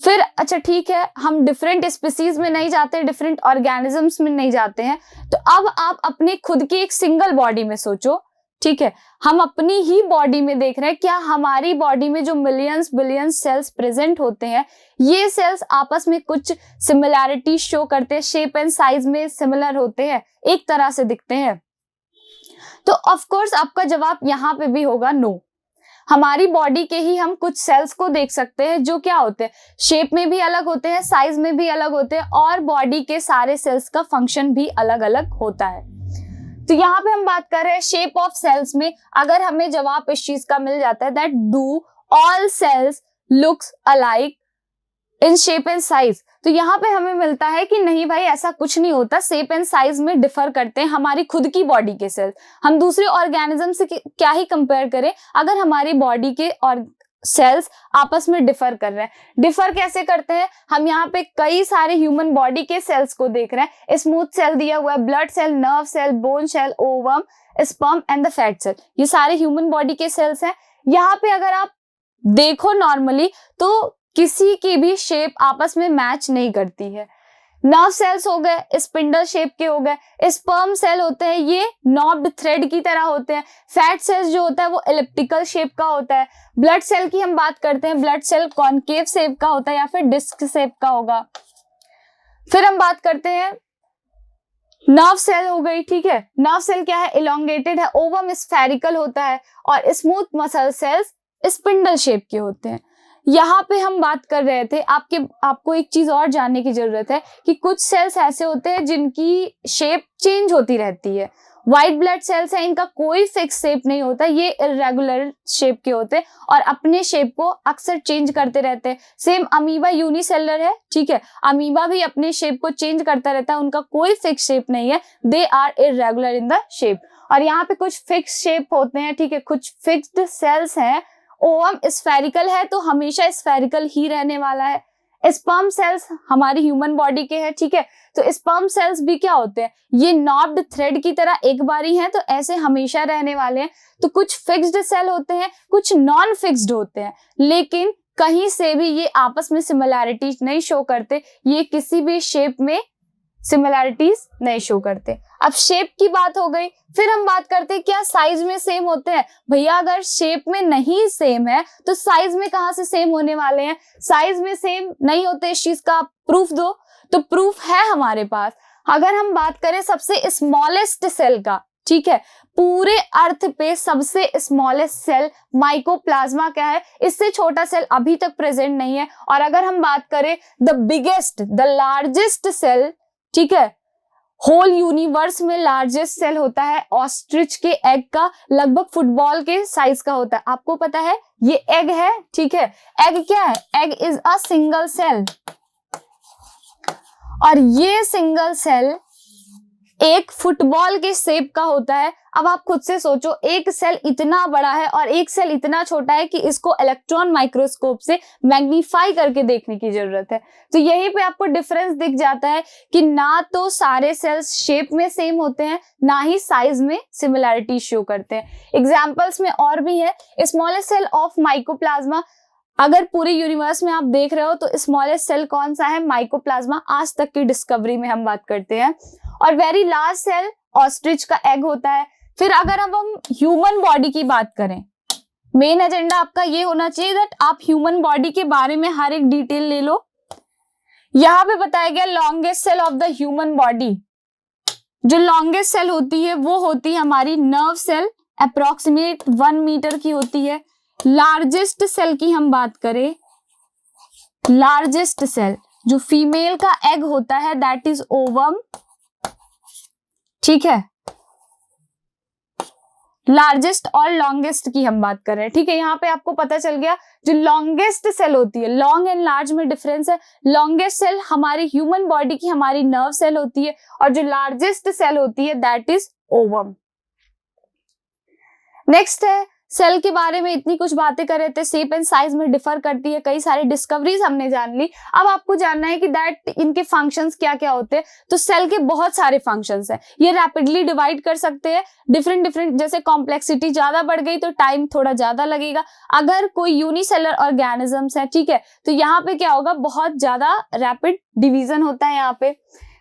[SPEAKER 1] फिर अच्छा ठीक है, हम डिफरेंट स्पीसीज में नहीं जाते, डिफरेंट ऑर्गेनिजम्स में नहीं जाते हैं, तो अब आप अपने खुद की एक सिंगल बॉडी में सोचो, ठीक है। हम अपनी ही बॉडी में देख रहे हैं, क्या हमारी बॉडी में जो मिलियंस बिलियंस सेल्स प्रेजेंट होते हैं ये सेल्स आपस में कुछ सिमिलैरिटी शो करते हैं, शेप एंड साइज में सिमिलर होते हैं, एक तरह से दिखते हैं? तो ऑफ कोर्स आपका जवाब यहाँ पे भी होगा नो। हमारी बॉडी के ही हम कुछ सेल्स को देख सकते हैं जो क्या होते हैं, शेप में भी अलग होते हैं, साइज में भी अलग होते हैं, और बॉडी के सारे सेल्स का फंक्शन भी अलग अलग होता है। तो यहाँ पे हम बात कर रहे हैं शेप ऑफ सेल्स में। अगर हमें जवाब इस चीज का मिल जाता है that do all cells looks alike in shape and size, तो यहाँ पे हमें मिलता है कि नहीं भाई ऐसा कुछ नहीं होता, शेप एंड साइज में डिफर करते हैं हमारी खुद की बॉडी के सेल्स। हम दूसरे ऑर्गेनिज्म से क्या ही कंपेयर करें अगर हमारी बॉडी के और सेल्स आपस में डिफर कर रहे हैं। डिफर कैसे करते हैं? हम यहाँ पे कई सारे ह्यूमन बॉडी के सेल्स को देख रहे हैं। स्मूथ सेल दिया हुआ है, blood cell, nerve cell, bone cell, ovum, sperm and the fat cell, ये सारे ह्यूमन बॉडी के सेल्स हैं। यहाँ पे अगर आप देखो नॉर्मली तो किसी की भी शेप आपस में मैच नहीं करती है। नर्व सेल्स हो गए स्पिंडल शेप के हो गए, स्पर्म सेल होते हैं ये नॉब्ड थ्रेड की तरह होते हैं, फैट सेल्स जो होता है वो एलिप्टिकल शेप का होता है, ब्लड सेल की हम बात करते हैं ब्लड सेल कॉनकेव शेप का होता है या फिर डिस्क शेप का होगा। फिर हम बात करते हैं नर्व सेल हो गई, ठीक है, नर्व सेल क्या है, इलोंगेटेड है, ओवम स्फेरिकल होता है, और smooth muscle cells spindle shape के होते हैं। यहाँ पे हम बात कर रहे थे आपको एक चीज और जानने की जरूरत है कि कुछ सेल्स ऐसे होते हैं जिनकी शेप चेंज होती रहती है। व्हाइट ब्लड सेल्स है, इनका कोई फिक्स शेप नहीं होता, ये इरेगुलर शेप के होते हैं और अपने शेप को अक्सर चेंज करते रहते हैं। सेम अमीबा यूनिसेलर है, ठीक है, अमीबा भी अपने शेप को चेंज करता रहता है, उनका कोई फिक्स शेप नहीं है, they are irregular in the shape. और यहाँ पे कुछ फिक्स शेप होते हैं, ठीक है, कुछ फिक्स्ड सेल्स हैं। ओवम स्फेरिकल है तो हमेशा स्फेरिकल ही रहने वाला है। स्पर्म सेल्स हमारी ह्यूमन बॉडी के हैं, ठीक है, तो स्पर्म सेल्स भी क्या होते हैं, ये नॉब्ड थ्रेड की तरह एक बारी हैं तो ऐसे हमेशा रहने वाले हैं। तो कुछ फिक्स्ड सेल होते हैं, कुछ नॉन फिक्स्ड होते हैं, लेकिन कहीं से भी ये आपस में सिमिलैरिटीज नहीं शो करते, ये किसी भी शेप में सिमिलैरिटीज नहीं शो करते। अब शेप की बात हो गई, फिर हम बात करते हैं क्या साइज में सेम होते हैं? भैया अगर शेप में नहीं सेम है तो साइज में कहां से सेम होने वाले हैं? साइज में सेम नहीं होते, इस चीज का प्रूफ दो। तो प्रूफ है हमारे पास। अगर हम बात करें सबसे स्मॉलेस्ट सेल का, ठीक है, पूरे अर्थ पे सबसे स्मॉलेस्ट सेल माइकोप्लाज्मा क्या है, इससे छोटा सेल अभी तक प्रेजेंट नहीं है। और अगर हम बात करें the biggest the largest cell, ठीक है, होल यूनिवर्स में लार्जेस्ट सेल होता है ऑस्ट्रिच के एग का, लगभग फुटबॉल के साइज का होता है। आपको पता है ये एग है, ठीक है, एग क्या है, egg is a single cell, और ये सिंगल सेल एक फुटबॉल के शेप का होता है। अब आप खुद से सोचो, एक सेल इतना बड़ा है और एक सेल इतना छोटा है कि इसको इलेक्ट्रॉन माइक्रोस्कोप से मैग्नीफाई करके देखने की जरूरत है। तो यहीं पे आपको डिफरेंस दिख जाता है कि ना तो सारे सेल्स शेप में सेम होते हैं, ना ही साइज में सिमिलैरिटी शो करते हैं। एग्जाम्पल्स में और भी है। स्मॉलेस्ट सेल ऑफ माइकोप्लाज्मा, अगर पूरे यूनिवर्स में आप देख रहे हो तो स्मॉलेस्ट सेल कौन सा है? माइकोप्लाज्मा। आज तक की डिस्कवरी में हम बात करते हैं। और वेरी लार्ज सेल ऑस्ट्रिच का एग होता है। फिर अगर अब हम ह्यूमन बॉडी की बात करें, मेन एजेंडा आपका ये होना चाहिए दैट आप ह्यूमन बॉडी के बारे में हर एक डिटेल ले लो। यहां पे बताया गया longest cell of the human body. जो लॉन्गेस्ट सेल होती है वो होती है हमारी नर्व सेल, अप्रोक्सीमेट 1 मीटर की होती है। लार्जेस्ट सेल की हम बात करें, लार्जेस्ट सेल जो फीमेल का एग होता है दैट इज ओवम, ठीक है। लार्जेस्ट और लॉन्गेस्ट की हम बात कर रहे हैं, ठीक है। यहाँ पे आपको पता चल गया जो लॉन्गेस्ट सेल होती है, लॉन्ग एंड लार्ज में डिफरेंस है। लॉन्गेस्ट सेल हमारी ह्यूमन बॉडी की हमारी नर्व सेल होती है और जो लार्जेस्ट सेल होती है दैट इज ओवम। नेक्स्ट है, सेल के बारे में इतनी कुछ बातें कर रहे थे, शेप एंड साइज में डिफर करती है, कई सारी डिस्कवरीज हमने जान ली। अब आपको जानना है कि दैट इनके फंक्शंस क्या क्या होते हैं। तो सेल के बहुत सारे फंक्शंस हैं, ये रैपिडली डिवाइड कर सकते हैं डिफरेंट, जैसे कॉम्प्लेक्सिटी ज्यादा बढ़ गई तो टाइम थोड़ा ज्यादा लगेगा। अगर कोई यूनिसेलर ऑर्गेनिजम्स है, ठीक है, तो यहाँ पे क्या होगा, बहुत ज्यादा रैपिड डिवीजन होता है यहाँ पे।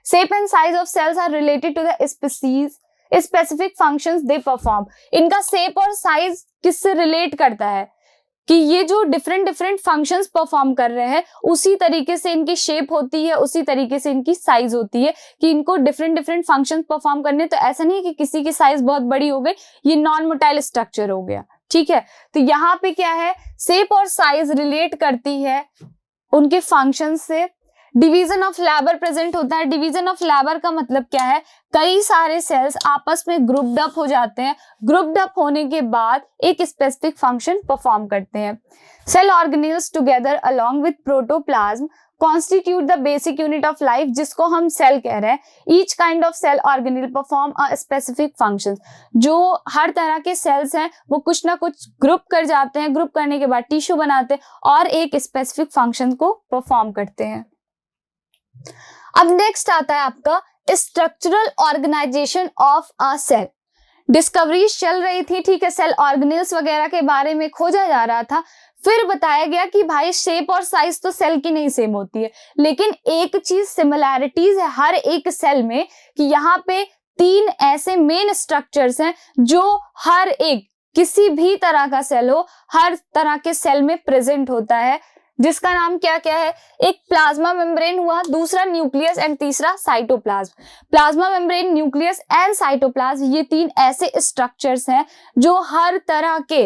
[SPEAKER 1] Shape and size of cells are related to the species, specific functions they perform. इनका शेप और साइज किससे रिलेट करता है कि ये जो डिफरेंट फंक्शंस परफॉर्म कर रहे हैं उसी तरीके से इनकी शेप होती है, उसी तरीके से इनकी साइज होती है कि इनको डिफरेंट फंक्शंस परफॉर्म करने। तो ऐसा नहीं है कि किसी की साइज बहुत बड़ी हो गई, ये नॉन मोटाइल स्ट्रक्चर हो गया, ठीक है। तो यहाँ पे क्या है, शेप और साइज रिलेट करती है उनके फंक्शन से। डिवीजन ऑफ लेबर प्रेजेंट होता है। डिवीजन ऑफ लेबर का मतलब क्या है, कई सारे सेल्स आपस में ग्रुप्ड अप हो जाते हैं, ग्रुप्ड अप होने के बाद एक स्पेसिफिक फंक्शन परफॉर्म करते हैं। Cell organelles together along with protoplasm constitute the basic unit of life, जिसको हम सेल कह रहे हैं। Each kind of cell organelle perform a specific function. जो हर तरह के सेल्स हैं वो कुछ ना कुछ ग्रुप कर जाते हैं, ग्रुप करने के बाद टिश्यू बनाते हैं और एक स्पेसिफिक फंक्शन को परफॉर्म करते हैं। अब नेक्स्ट आता है आपका structural organisation of a cell. Discoveries चल रही थी, ठीक है, सेल ऑर्गेनेल्स वगैरह के बारे में खोजा जा रहा था। फिर बताया गया कि भाई शेप और साइज तो सेल की नहीं सेम होती है, लेकिन एक चीज सिमिलैरिटीज है हर एक सेल में कि यहाँ पे 3 ऐसे मेन स्ट्रक्चर्स हैं जो हर एक, किसी भी तरह का सेल हो, हर तरह के सेल में प्रेजेंट होता है, जिसका नाम क्या क्या है। एक प्लाज्मा मेम्ब्रेन हुआ, दूसरा न्यूक्लियस एंड तीसरा cytoplasm. Plasma membrane, nucleus and cytoplasm, ये 3 ऐसे स्ट्रक्चर्स हैं जो हर तरह के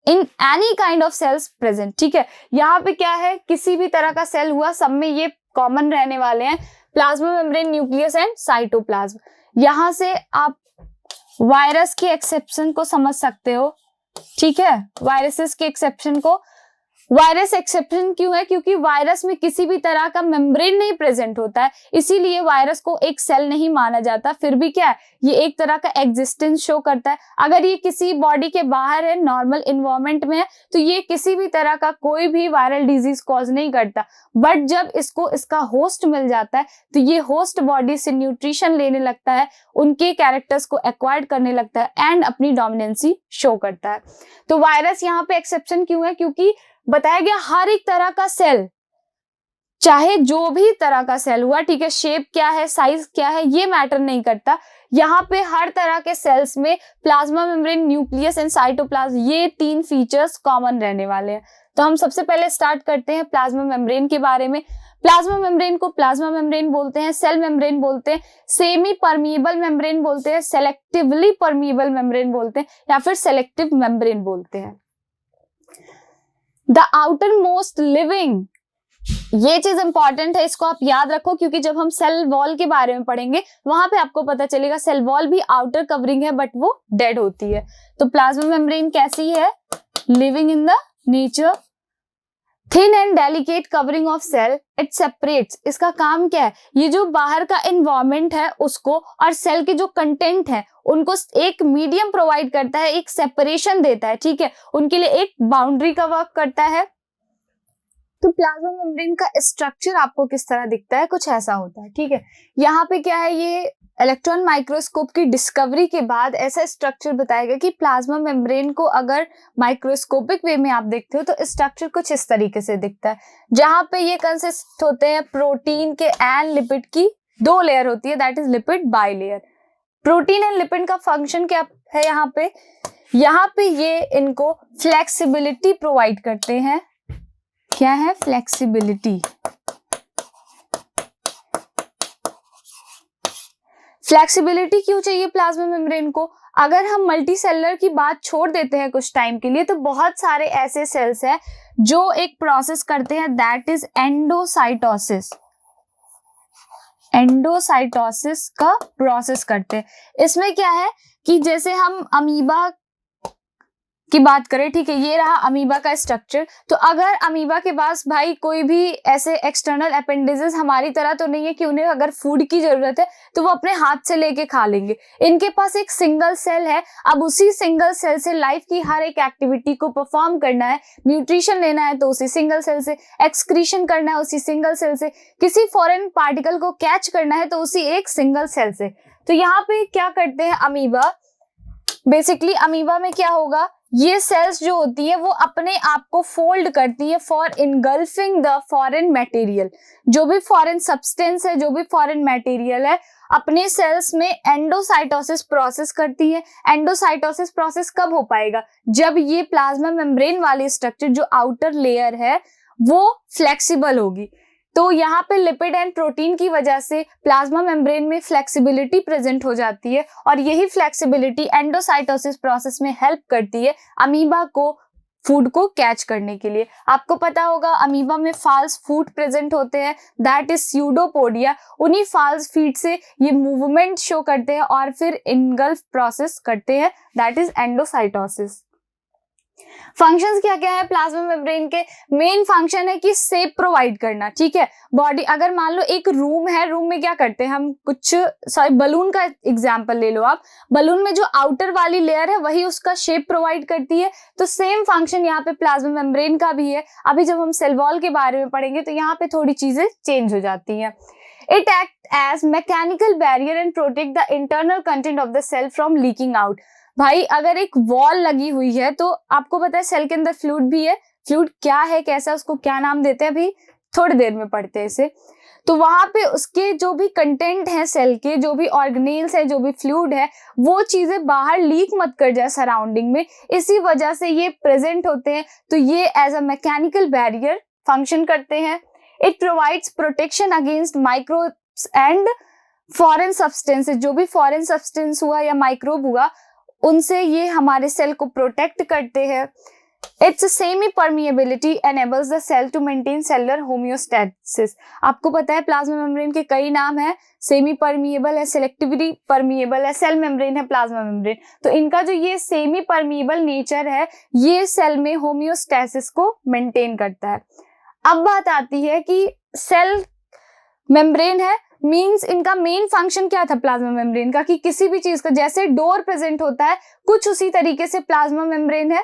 [SPEAKER 1] in any kind of cells present, ठीक है। यहाँ पे क्या है, किसी भी तरह का सेल हुआ सब में ये कॉमन रहने वाले हैं, plasma membrane, nucleus and cytoplasm. यहाँ से आप वायरस के एक्सेप्शन को समझ सकते हो, ठीक है, वायरसेस के एक्सेप्शन को। वायरस एक्सेप्शन क्यों है, क्योंकि वायरस में किसी भी तरह का मेम्ब्रेन नहीं प्रेजेंट होता है, इसीलिए वायरस को एक सेल नहीं माना जाता। फिर भी क्या है, ये एक तरह का एग्जिस्टेंस शो करता है। अगर ये किसी बॉडी के बाहर है, नॉर्मल इन्वायरमेंट में है, तो ये किसी भी तरह का कोई भी वायरल डिजीज कॉज नहीं करता। बट जब इसको इसका होस्ट मिल जाता है तो ये होस्ट बॉडी से न्यूट्रिशन लेने लगता है, उनके कैरेक्टर्स को एक्वायर्ड करने लगता है एंड अपनी डोमिनेंसी शो करता है। तो वायरस यहाँ पे एक्सेप्शन क्यों है, क्योंकि बताया गया हर एक तरह का सेल, चाहे जो भी तरह का सेल हुआ, ठीक है, शेप क्या है, साइज क्या है, ये मैटर नहीं करता। यहाँ पे हर तरह के सेल्स में plasma membrane, nucleus and cytoplasm, ये 3 फीचर्स कॉमन रहने वाले हैं। तो हम सबसे पहले स्टार्ट करते हैं प्लाज्मा मेम्ब्रेन के बारे में। प्लाज्मा मेम्ब्रेन को प्लाज्मा मेम्ब्रेन बोलते हैं, सेल मेम्ब्रेन बोलते हैं, सेमी परमिएबल मेम्ब्रेन बोलते हैं, सेलेक्टिवली परमिएबल मेम्ब्रेन बोलते हैं, या फिर सेलेक्टिव मेम्ब्रेन बोलते हैं। द आउटर मोस्ट लिविंग, ये चीज इंपॉर्टेंट है, इसको आप याद रखो, क्योंकि जब हम सेल वॉल के बारे में पढ़ेंगे वहां पे आपको पता चलेगा सेल वॉल भी आउटर कवरिंग है बट वो डेड होती है। तो प्लाज्मा मेम्ब्रेन कैसी है, living in the nature. Thin and delicate covering of cell it separates, इसका काम क्या है, ये जो बाहर का एनवायरमेंट है उसको और सेल के जो कंटेंट है उनको एक मीडियम प्रोवाइड करता है, एक सेपरेशन देता है, ठीक है, उनके लिए एक बाउंड्री का वर्क करता है। तो प्लाज्मा मेम्ब्रेन का स्ट्रक्चर आपको किस तरह दिखता है, कुछ ऐसा होता है, ठीक है। यहाँ पे क्या है, ये इलेक्ट्रॉन माइक्रोस्कोप की डिस्कवरी के बाद ऐसा स्ट्रक्चर बताएगा कि प्लाज्मा मेम्ब्रेन को अगर माइक्रोस्कोपिक वे में आप देखते हो तो स्ट्रक्चर कुछ इस तरीके से दिखता है, जहां पे ये कंसिस्ट होते हैं प्रोटीन के एंड लिपिड की 2 लेयर होती है, that is lipid bilayer. Protein and lipid का फंक्शन क्या है, यहाँ पे ये इनको फ्लेक्सिबिलिटी प्रोवाइड करते हैं। क्या है, फ्लेक्सिबिलिटी। फ्लेक्सिबिलिटी क्यों चाहिए प्लाज्मा मेम्ब्रेन को, अगर हम मल्टी सेलुलर की बात छोड़ देते हैं कुछ टाइम के लिए, तो बहुत सारे ऐसे सेल्स हैं जो एक प्रोसेस करते हैं, दैट इज एंडोसाइटोसिस। एंडोसाइटोसिस का प्रोसेस करते हैं। इसमें क्या है कि जैसे हम अमीबा की बात करें, ठीक है, ये रहा अमीबा का स्ट्रक्चर। तो अगर अमीबा के पास भाई कोई भी ऐसे एक्सटर्नल अपेंडिजेस हमारी तरह तो नहीं है कि उन्हें अगर फूड की जरूरत है तो वो अपने हाथ से लेके खा लेंगे, इनके पास एक सिंगल सेल है। अब उसी सिंगल सेल से लाइफ की हर एक एक्टिविटी को परफॉर्म करना है, न्यूट्रिशन लेना है तो उसी सिंगल सेल से, एक्सक्रीशन करना है उसी सिंगल सेल से, किसी फॉरेन पार्टिकल को कैच करना है तो उसी एक सिंगल सेल से। तो यहाँ पे क्या करते हैं अमीबा, बेसिकली अमीबा में क्या होगा, ये सेल्स जो होती है वो अपने आप को फोल्ड करती है for engulfing the foreign material. जो भी फॉरेन सब्सटेंस है, जो भी फॉरेन मटेरियल है, अपने सेल्स में एंडोसाइटोसिस प्रोसेस करती है। एंडोसाइटोसिस प्रोसेस कब हो पाएगा, जब ये प्लाज्मा मेम्ब्रेन वाली स्ट्रक्चर जो आउटर लेयर है वो फ्लेक्सिबल होगी। तो यहाँ पे लिपिड एंड प्रोटीन की वजह से प्लाज्मा मेम्ब्रेन में फ्लेक्सिबिलिटी प्रेजेंट हो जाती है और यही फ्लेक्सिबिलिटी एंडोसाइटोसिस प्रोसेस में हेल्प करती है अमीबा को फूड को कैच करने के लिए। आपको पता होगा अमीबा में फाल्स फूड प्रेजेंट होते हैं, दैट इज स्यूडोपोडिया। उन्हीं फाल्स फीट से ये मूवमेंट शो करते हैं और फिर इनगल्फ प्रोसेस करते हैं, दैट इज एंडोसाइटोसिस। फंक्शंस क्या क्या है प्लाज्मा मेम्ब्रेन के, मेन फंक्शन है कि शेप प्रोवाइड करना, ठीक है। बॉडी, अगर मान लो एक रूम है, रूम में क्या करते हैं हम, कुछ बलून का एग्जांपल ले लो आप, बलून में जो आउटर वाली लेयर है वही उसका शेप प्रोवाइड करती है। तो सेम फंक्शन यहाँ पे प्लाज्मा मेम्ब्रेन का भी है। अभी जब हम सेल वॉल के बारे में पढ़ेंगे तो यहाँ पे थोड़ी चीजें चेंज हो जाती हैं। It act as mechanical barrier and protect the internal content of the cell from leaking out. भाई अगर एक वॉल लगी हुई है तो आपको पता है सेल के अंदर फ्लूइड भी है, फ्लूइड क्या है, कैसा, उसको क्या नाम देते हैं, अभी थोड़ी देर में पढ़ते हैं इसे। तो वहां पे उसके जो भी कंटेंट है सेल के, जो भी ऑर्गेनेल्स है, जो भी फ्लूइड है, वो चीजें बाहर लीक मत कर जाए सराउंडिंग में, इसी वजह से ये प्रेजेंट होते हैं। तो ये as a mechanical barrier function करते हैं। It provides protection against microbes and foreign substances, जो भी फॉरेन सब्सटेंस हुआ या माइक्रोब हुआ उनसे ये हमारे सेल को प्रोटेक्ट करते हैं। Its semi permeability enables the cell to maintain cellular homeostasis. आपको पता है प्लाज्मा मेम्ब्रेन के कई नाम है, सेमी परमिएबल है, सिलेक्टिवली परमिएबल है, सेल मेम्ब्रेन है, प्लाज्मा मेम्ब्रेन। तो इनका जो ये सेमी परमिएबल नेचर है ये सेल में होम्योस्टैसिस को मेंटेन करता है। अब बात आती है कि सेल मेम्ब्रेन है, मींस इनका मेन फंक्शन क्या था प्लाज्मा मेम्ब्रेन का, कि किसी भी चीज का, जैसे डोर प्रेजेंट होता है कुछ उसी तरीके से प्लाज्मा मेम्ब्रेन है।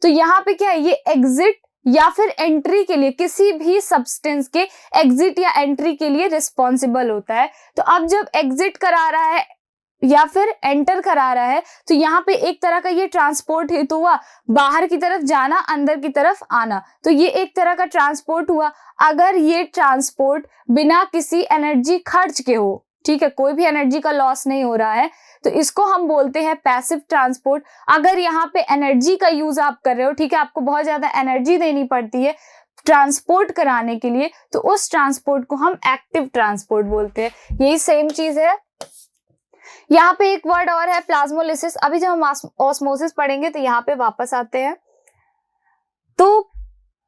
[SPEAKER 1] तो यहाँ पे क्या है, ये एग्जिट या फिर एंट्री के लिए, किसी भी सब्सटेंस के एग्जिट या एंट्री के लिए रिस्पॉन्सिबल होता है। तो अब जब एग्जिट करा रहा है या फिर एंटर करा रहा है तो यहाँ पे एक तरह का ये ट्रांसपोर्ट हेतु हुआ, बाहर की तरफ जाना, अंदर की तरफ आना, तो ये एक तरह का ट्रांसपोर्ट हुआ। अगर ये ट्रांसपोर्ट बिना किसी एनर्जी खर्च के हो, ठीक है, कोई भी एनर्जी का लॉस नहीं हो रहा है, तो इसको हम बोलते हैं पैसिव ट्रांसपोर्ट। अगर यहाँ पे एनर्जी का यूज आप कर रहे हो, ठीक है, आपको बहुत ज्यादा एनर्जी देनी पड़ती है ट्रांसपोर्ट कराने के लिए, तो उस ट्रांसपोर्ट को हम एक्टिव ट्रांसपोर्ट बोलते हैं। यही सेम चीज है। यहाँ पे एक वर्ड और है प्लाज्मोलिसिस। अभी जब हम ऑस्मोसिस पढ़ेंगे तो यहाँ पे वापस आते हैं। तो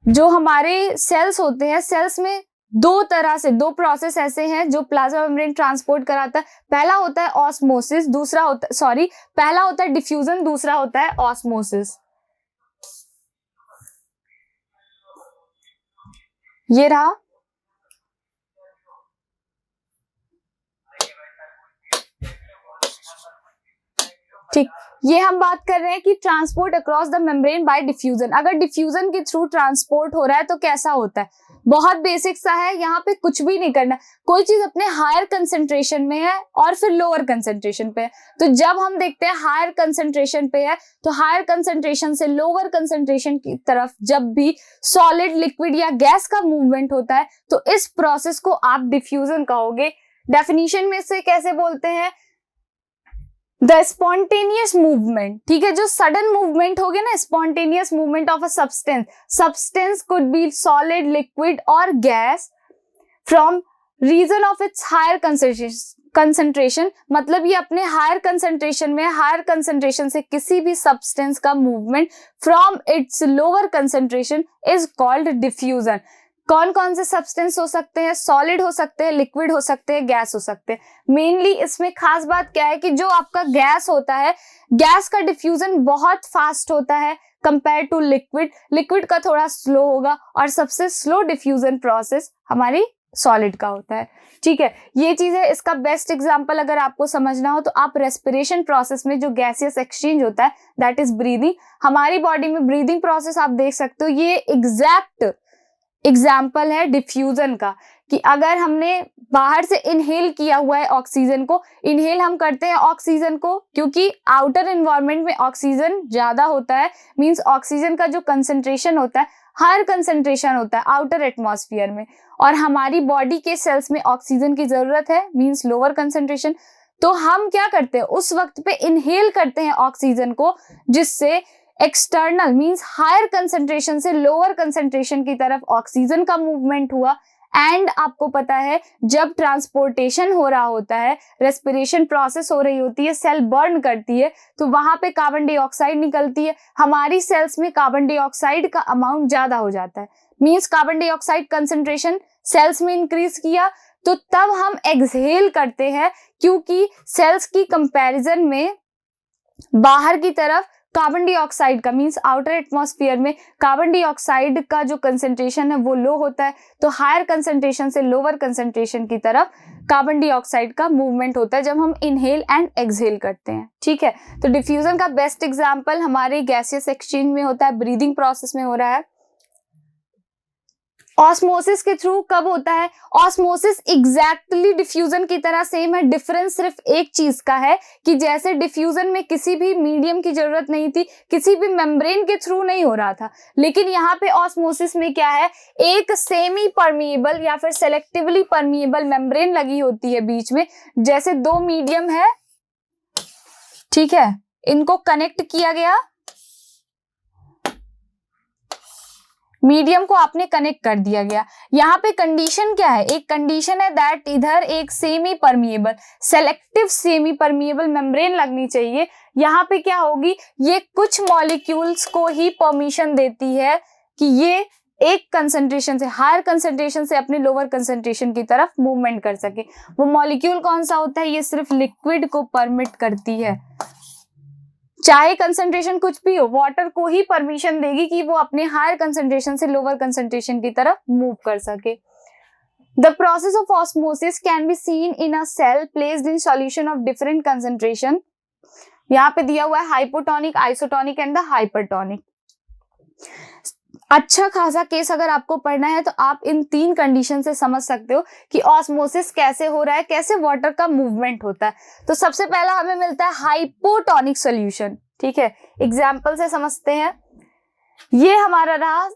[SPEAKER 1] जो हमारे सेल्स होते हैं, सेल्स में दो प्रोसेस ऐसे हैं जो प्लाज्मा मेम्ब्रेन ट्रांसपोर्ट कराता है। पहला होता है ऑस्मोसिस, पहला होता है डिफ्यूजन, दूसरा होता है ऑस्मोसिस। ये रहा, ठीक। ये हम बात कर रहे हैं कि transport across the membrane by diffusion. अगर डिफ्यूजन के थ्रू ट्रांसपोर्ट हो रहा है तो कैसा होता है, बहुत बेसिक सा है, यहाँ पे कुछ भी नहीं करना, कोई चीज अपने हायर कंसेंट्रेशन में है और फिर लोअर कंसेंट्रेशन पे है, तो जब हम देखते हैं हायर कंसेंट्रेशन पे है तो हायर कंसेंट्रेशन से लोअर कंसेंट्रेशन की तरफ जब भी सॉलिड, लिक्विड या गैस का मूवमेंट होता है तो इस प्रोसेस को आप डिफ्यूजन कहोगे। डेफिनेशन में से कैसे बोलते हैं, द स्पॉन्टेनियस मूवमेंट, ठीक है, जो सडन मूवमेंट हो गया ना, spontaneous movement of a substance could be solid, liquid और gas from region of its higher concentration, मतलब ये अपने हायर कंसेंट्रेशन में, हायर कंसेंट्रेशन से किसी भी सब्सटेंस का movement from its lower concentration is called diffusion. कौन कौन से सब्सटेंस हो सकते हैं, सॉलिड हो सकते हैं, लिक्विड हो सकते हैं, गैस हो सकते हैं। मेनली इसमें खास बात क्या है कि जो आपका गैस होता है, गैस का डिफ्यूजन बहुत फास्ट होता है कंपेयर टू लिक्विड, लिक्विड का थोड़ा स्लो होगा और सबसे स्लो डिफ्यूजन प्रोसेस हमारी सॉलिड का होता है, ठीक है। ये चीज है, इसका बेस्ट एग्जांपल अगर आपको समझना हो तो आप रेस्पिरेशन प्रोसेस में जो गैसियस एक्सचेंज होता है दैट इज ब्रीदिंग, हमारी बॉडी में ब्रीदिंग प्रोसेस आप देख सकते हो, ये एग्जैक्ट एग्जाम्पल है डिफ्यूजन का, कि अगर हमने बाहर से इनहेल किया हुआ है ऑक्सीजन को, इनहेल हम करते हैं ऑक्सीजन को क्योंकि आउटर एनवायरनमेंट में ऑक्सीजन ज्यादा होता है, मींस ऑक्सीजन का जो कंसंट्रेशन होता है, हायर कंसंट्रेशन होता है आउटर एटमॉस्फेयर में, और हमारी बॉडी के सेल्स में ऑक्सीजन की जरूरत है, मींस लोअर कंसंट्रेशन। तो हम क्या करते हैं, उस वक्त पे इनहेल करते हैं ऑक्सीजन को, जिससे एक्सटर्नल मींस हायर कंसंट्रेशन से लोअर कंसंट्रेशन की तरफ ऑक्सीजन का मूवमेंट हुआ। एंड आपको पता है जब ट्रांसपोर्टेशन हो रहा होता है, रेस्पिरेशन प्रोसेस हो रही होती है, सेल बर्न करती है तो वहां पे कार्बन डाइऑक्साइड निकलती है, हमारी सेल्स में कार्बन डाइऑक्साइड का अमाउंट ज्यादा हो जाता है, means carbon dioxide concentration cells में इंक्रीज किया, तो तब हम एक्सहेल करते हैं क्योंकि सेल्स की कंपैरिजन में बाहर की तरफ कार्बन डाइऑक्साइड का मींस आउटर एटमॉस्फेयर में कार्बन डाइऑक्साइड का जो कंसंट्रेशन है वो लो होता है, तो हायर कंसंट्रेशन से लोअर कंसंट्रेशन की तरफ कार्बन डाइऑक्साइड का मूवमेंट होता है जब हम इनहेल एंड एक्सहेल करते हैं, ठीक है। तो डिफ्यूजन का बेस्ट एग्जांपल हमारे गैसियस एक्सचेंज में होता है, ब्रीदिंग प्रोसेस में हो रहा है। ऑस्मोसिस के थ्रू कब होता है, ऑस्मोसिस एग्जैक्टली डिफ्यूजन की तरह सेम है, डिफरेंस सिर्फ एक चीज का है कि जैसे डिफ्यूजन में किसी भी मीडियम की जरूरत नहीं थी, किसी भी मेम्ब्रेन के थ्रू नहीं हो रहा था, लेकिन यहाँ पे ऑस्मोसिस में क्या है, एक सेमी परमिएबल या फिर सेलेक्टिवली परमिएबल मेम्ब्रेन लगी होती है बीच में, जैसे दो मीडियम है, ठीक है, इनको कनेक्ट किया गया, मीडियम को आपने कनेक्ट कर दिया गया। यहाँ पे कंडीशन क्या है, एक कंडीशन है दैट इधर एक semi permeable, selective semi permeable membrane लगनी चाहिए। यहाँ पे क्या होगी, ये कुछ मॉलिक्यूल्स को ही परमिशन देती है कि ये एक कंसंट्रेशन से, हायर कंसंट्रेशन से अपने लोअर कंसंट्रेशन की तरफ मूवमेंट कर सके। वो मॉलिक्यूल कौन सा होता है, ये सिर्फ लिक्विड को परमिट करती है, चाहे कंसंट्रेशन कुछ भी हो, वाटर को ही परमिशन देगी कि वो अपने हायर कंसंट्रेशन से लोअर कंसंट्रेशन की तरफ मूव कर सके। The process of osmosis can be seen in a cell placed in solution of different concentration. यहाँ पे दिया हुआ है hypotonic, isotonic and the hypertonic. अच्छा खासा केस अगर आपको पढ़ना है तो आप इन तीन कंडीशन से समझ सकते हो कि ऑस्मोसिस कैसे हो रहा है, कैसे वाटर का मूवमेंट होता है। तो सबसे पहला हमें मिलता है हाइपोटोनिक सॉल्यूशन, ठीक है, एग्जांपल से समझते हैं। ये हमारा रहा,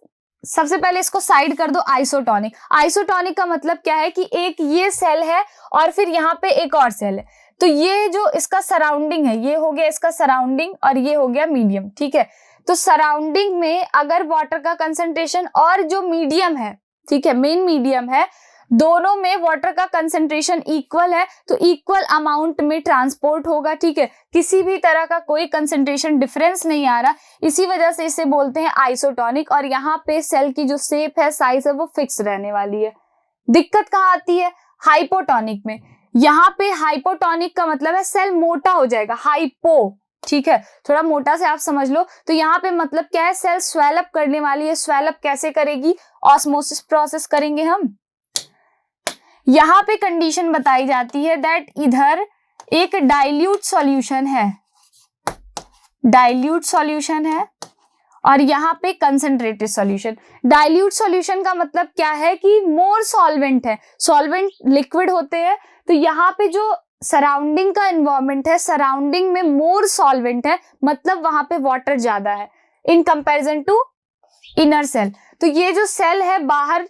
[SPEAKER 1] सबसे पहले इसको साइड कर दो, आइसोटोनिक। आइसोटोनिक का मतलब क्या है कि एक ये सेल है और फिर यहाँ पे एक और सेल है, तो ये जो इसका सराउंडिंग है, ये हो गया इसका सराउंडिंग और ये हो गया मीडियम, ठीक है। तो सराउंडिंग में अगर वाटर का कंसंट्रेशन और जो मीडियम है, ठीक है, मेन मीडियम है, दोनों में वाटर का कंसंट्रेशन इक्वल है तो इक्वल अमाउंट में ट्रांसपोर्ट होगा, ठीक है, किसी भी तरह का कोई कंसंट्रेशन डिफरेंस नहीं आ रहा, इसी वजह से इसे बोलते हैं आइसोटोनिक। और यहाँ पे सेल की जो शेप है, साइज है, वो फिक्स रहने वाली है। दिक्कत कहाँ आती है, हाइपोटोनिक में। यहाँ पे हाइपोटोनिक का मतलब है सेल मोटा हो जाएगा, हाइपो ठीक है, थोड़ा मोटा से आप समझ लो। तो यहाँ पे मतलब क्या है, सेल स्वेल अप करने वाली है। स्वेल अप कैसे करेगी, ऑस्मोसिस प्रोसेस करेंगे हम। यहाँ पे कंडीशन बताई जाती है दैट इधर एक डाइल्यूट सॉल्यूशन है, डाइल्यूट सॉल्यूशन है, और यहाँ पे कंसंट्रेटेड सॉल्यूशन। डाइल्यूट सॉल्यूशन का मतलब क्या है कि मोर सॉल्वेंट है, सॉल्वेंट लिक्विड होते हैं, तो यहाँ पे जो सराउंडिंग का एनवायरनमेंट है, सराउंडिंग में मोर सॉल्वेंट है, मतलब वहां पे वाटर ज्यादा है in comparison to inner cell. तो ये जो सेल है बाहर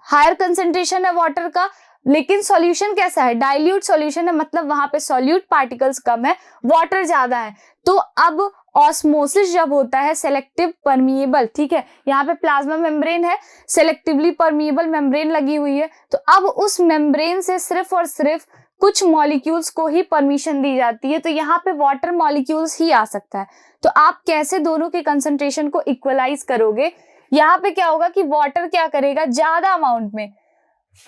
[SPEAKER 1] हायर कंसंट्रेशन है वाटर का, लेकिन सॉल्यूशन कैसा है, डाइल्यूट सॉल्यूशन है, मतलब वहां पे सॉल्यूट पार्टिकल्स कम है, वाटर ज्यादा है। तो अब ऑस्मोसिस जब होता है सेलेक्टिव परमिएबल, ठीक है, यहाँ पे प्लाज्मा मेम्ब्रेन है, सेलेक्टिवली परमिएबल मेम्ब्रेन लगी हुई है, तो अब उस मेम्ब्रेन से सिर्फ और सिर्फ कुछ मॉलिक्यूल्स को ही परमिशन दी जाती है, तो यहाँ पे वाटर मॉलिक्यूल्स ही आ सकता है। तो आप कैसे दोनों के कंसंट्रेशन को इक्वलाइज करोगे, यहाँ पे क्या होगा कि वाटर क्या करेगा, ज्यादा अमाउंट में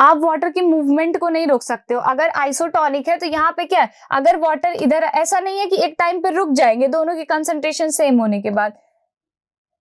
[SPEAKER 1] आप वाटर की मूवमेंट को नहीं रोक सकते हो। अगर आइसोटोनिक है तो यहाँ पे क्या है, अगर वाटर इधर, ऐसा नहीं है कि एक टाइम पे रुक जाएंगे दोनों की कंसंट्रेशन सेम होने के बाद,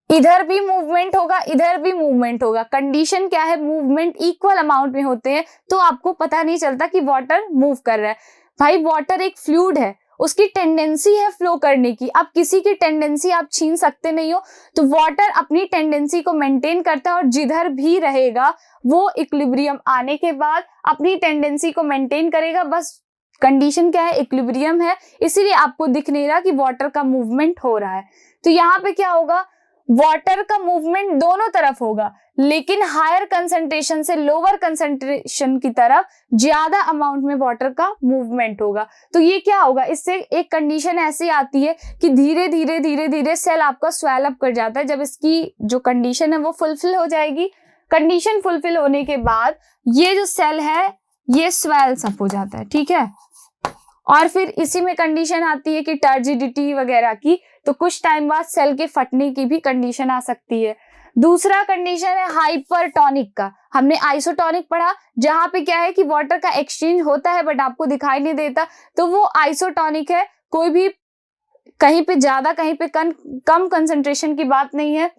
[SPEAKER 1] इधर भी मूवमेंट होगा, इधर भी मूवमेंट होगा। कंडीशन क्या है, मूवमेंट इक्वल अमाउंट में होते हैं, तो आपको पता नहीं चलता कि वाटर मूव कर रहा है। भाई वाटर एक फ्लूइड है, उसकी टेंडेंसी है फ्लो करने की, अब किसी की टेंडेंसी आप छीन सकते नहीं हो, तो वाटर अपनी टेंडेंसी को मेंटेन करता है और जिधर भी रहेगा वो इक्विलिब्रियम आने के बाद अपनी टेंडेंसी को मेंटेन करेगा। बस कंडीशन क्या है, इक्विलिब्रियम है, इसीलिए आपको दिख नहीं रहा कि वाटर का मूवमेंट हो रहा है। तो यहाँ पे क्या होगा, वाटर का मूवमेंट दोनों तरफ होगा, लेकिन हायर कंसंट्रेशन से लोअर कंसंट्रेशन की तरफ ज्यादा अमाउंट में वाटर का मूवमेंट होगा। तो ये क्या होगा, इससे एक कंडीशन ऐसी आती है कि धीरे धीरे धीरे धीरे सेल आपका स्वेल अप कर जाता है। जब इसकी जो कंडीशन है वो फुलफिल हो जाएगी, कंडीशन फुलफिल होने के बाद ये जो सेल है ये स्वेल्स अप हो जाता है, ठीक है। और फिर इसी में कंडीशन आती है कि टर्जिडिटी वगैरह की, तो कुछ टाइम बाद सेल के फटने की भी कंडीशन आ सकती है। दूसरा कंडीशन है हाइपरटोनिक का। हमने आइसोटोनिक पढ़ा, जहां पे क्या है कि वाटर का एक्सचेंज होता है बट आपको दिखाई नहीं देता, तो वो आइसोटोनिक है। कोई भी कहीं पे ज्यादा कहीं पे कम कंसंट्रेशन की बात नहीं है।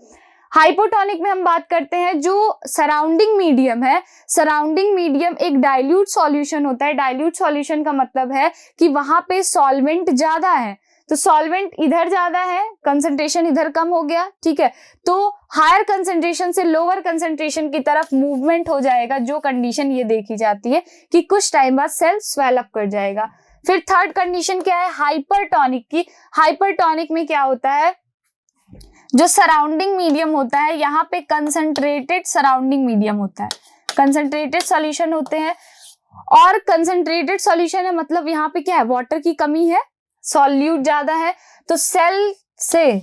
[SPEAKER 1] हाइपोटोनिक में हम बात करते हैं जो सराउंडिंग मीडियम है, सराउंडिंग मीडियम एक डाइल्यूट सॉल्यूशन होता है। डाइल्यूट सॉल्यूशन का मतलब है कि वहां पे सॉल्वेंट ज्यादा है, तो सॉल्वेंट इधर ज्यादा है, कंसंट्रेशन इधर कम हो गया, ठीक है। तो हायर कंसंट्रेशन से लोअर कंसंट्रेशन की तरफ मूवमेंट हो जाएगा, जो कंडीशन ये देखी जाती है कि कुछ टाइम बाद सेल स्वेल अप कर जाएगा। फिर थर्ड कंडीशन क्या है, हाइपरटोनिक की। हाइपरटोनिक में क्या होता है, जो सराउंडिंग मीडियम होता है, यहाँ पे कंसंट्रेटेड सराउंडिंग मीडियम होता है, कंसंट्रेटेड सॉल्यूशन होते हैं। और कंसंट्रेटेड सॉल्यूशन है मतलब यहाँ पे क्या है, वाटर की कमी है, सॉल्यूट ज्यादा है, तो सेल से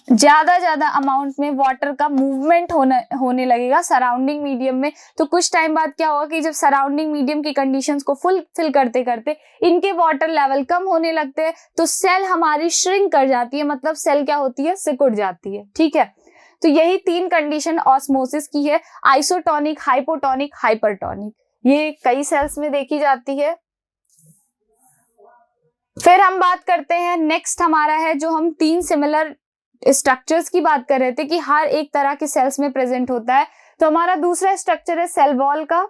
[SPEAKER 1] ज्यादा अमाउंट में वाटर का मूवमेंट होने लगेगा सराउंडिंग मीडियम में। तो कुछ टाइम बाद क्या होगा कि जब सराउंडिंग मीडियम की कंडीशंस को फुलफिल करते करते इनके वाटर लेवल कम होने लगते हैं, तो सेल हमारी श्रिंक कर जाती है, मतलब सेल क्या होती है, सिकुड़ जाती है, ठीक है। तो यही तीन कंडीशन ऑस्मोसिस की है, आइसोटोनिक, हाइपोटोनिक, हाइपरटोनिक। ये कई सेल्स में देखी जाती है। फिर हम बात करते हैं, नेक्स्ट हमारा है जो हम तीन सिमिलर स्ट्रक्चर्स की बात कर रहे थे कि हर एक तरह के सेल्स में प्रेजेंट होता है, तो हमारा दूसरा स्ट्रक्चर है सेल वॉल का।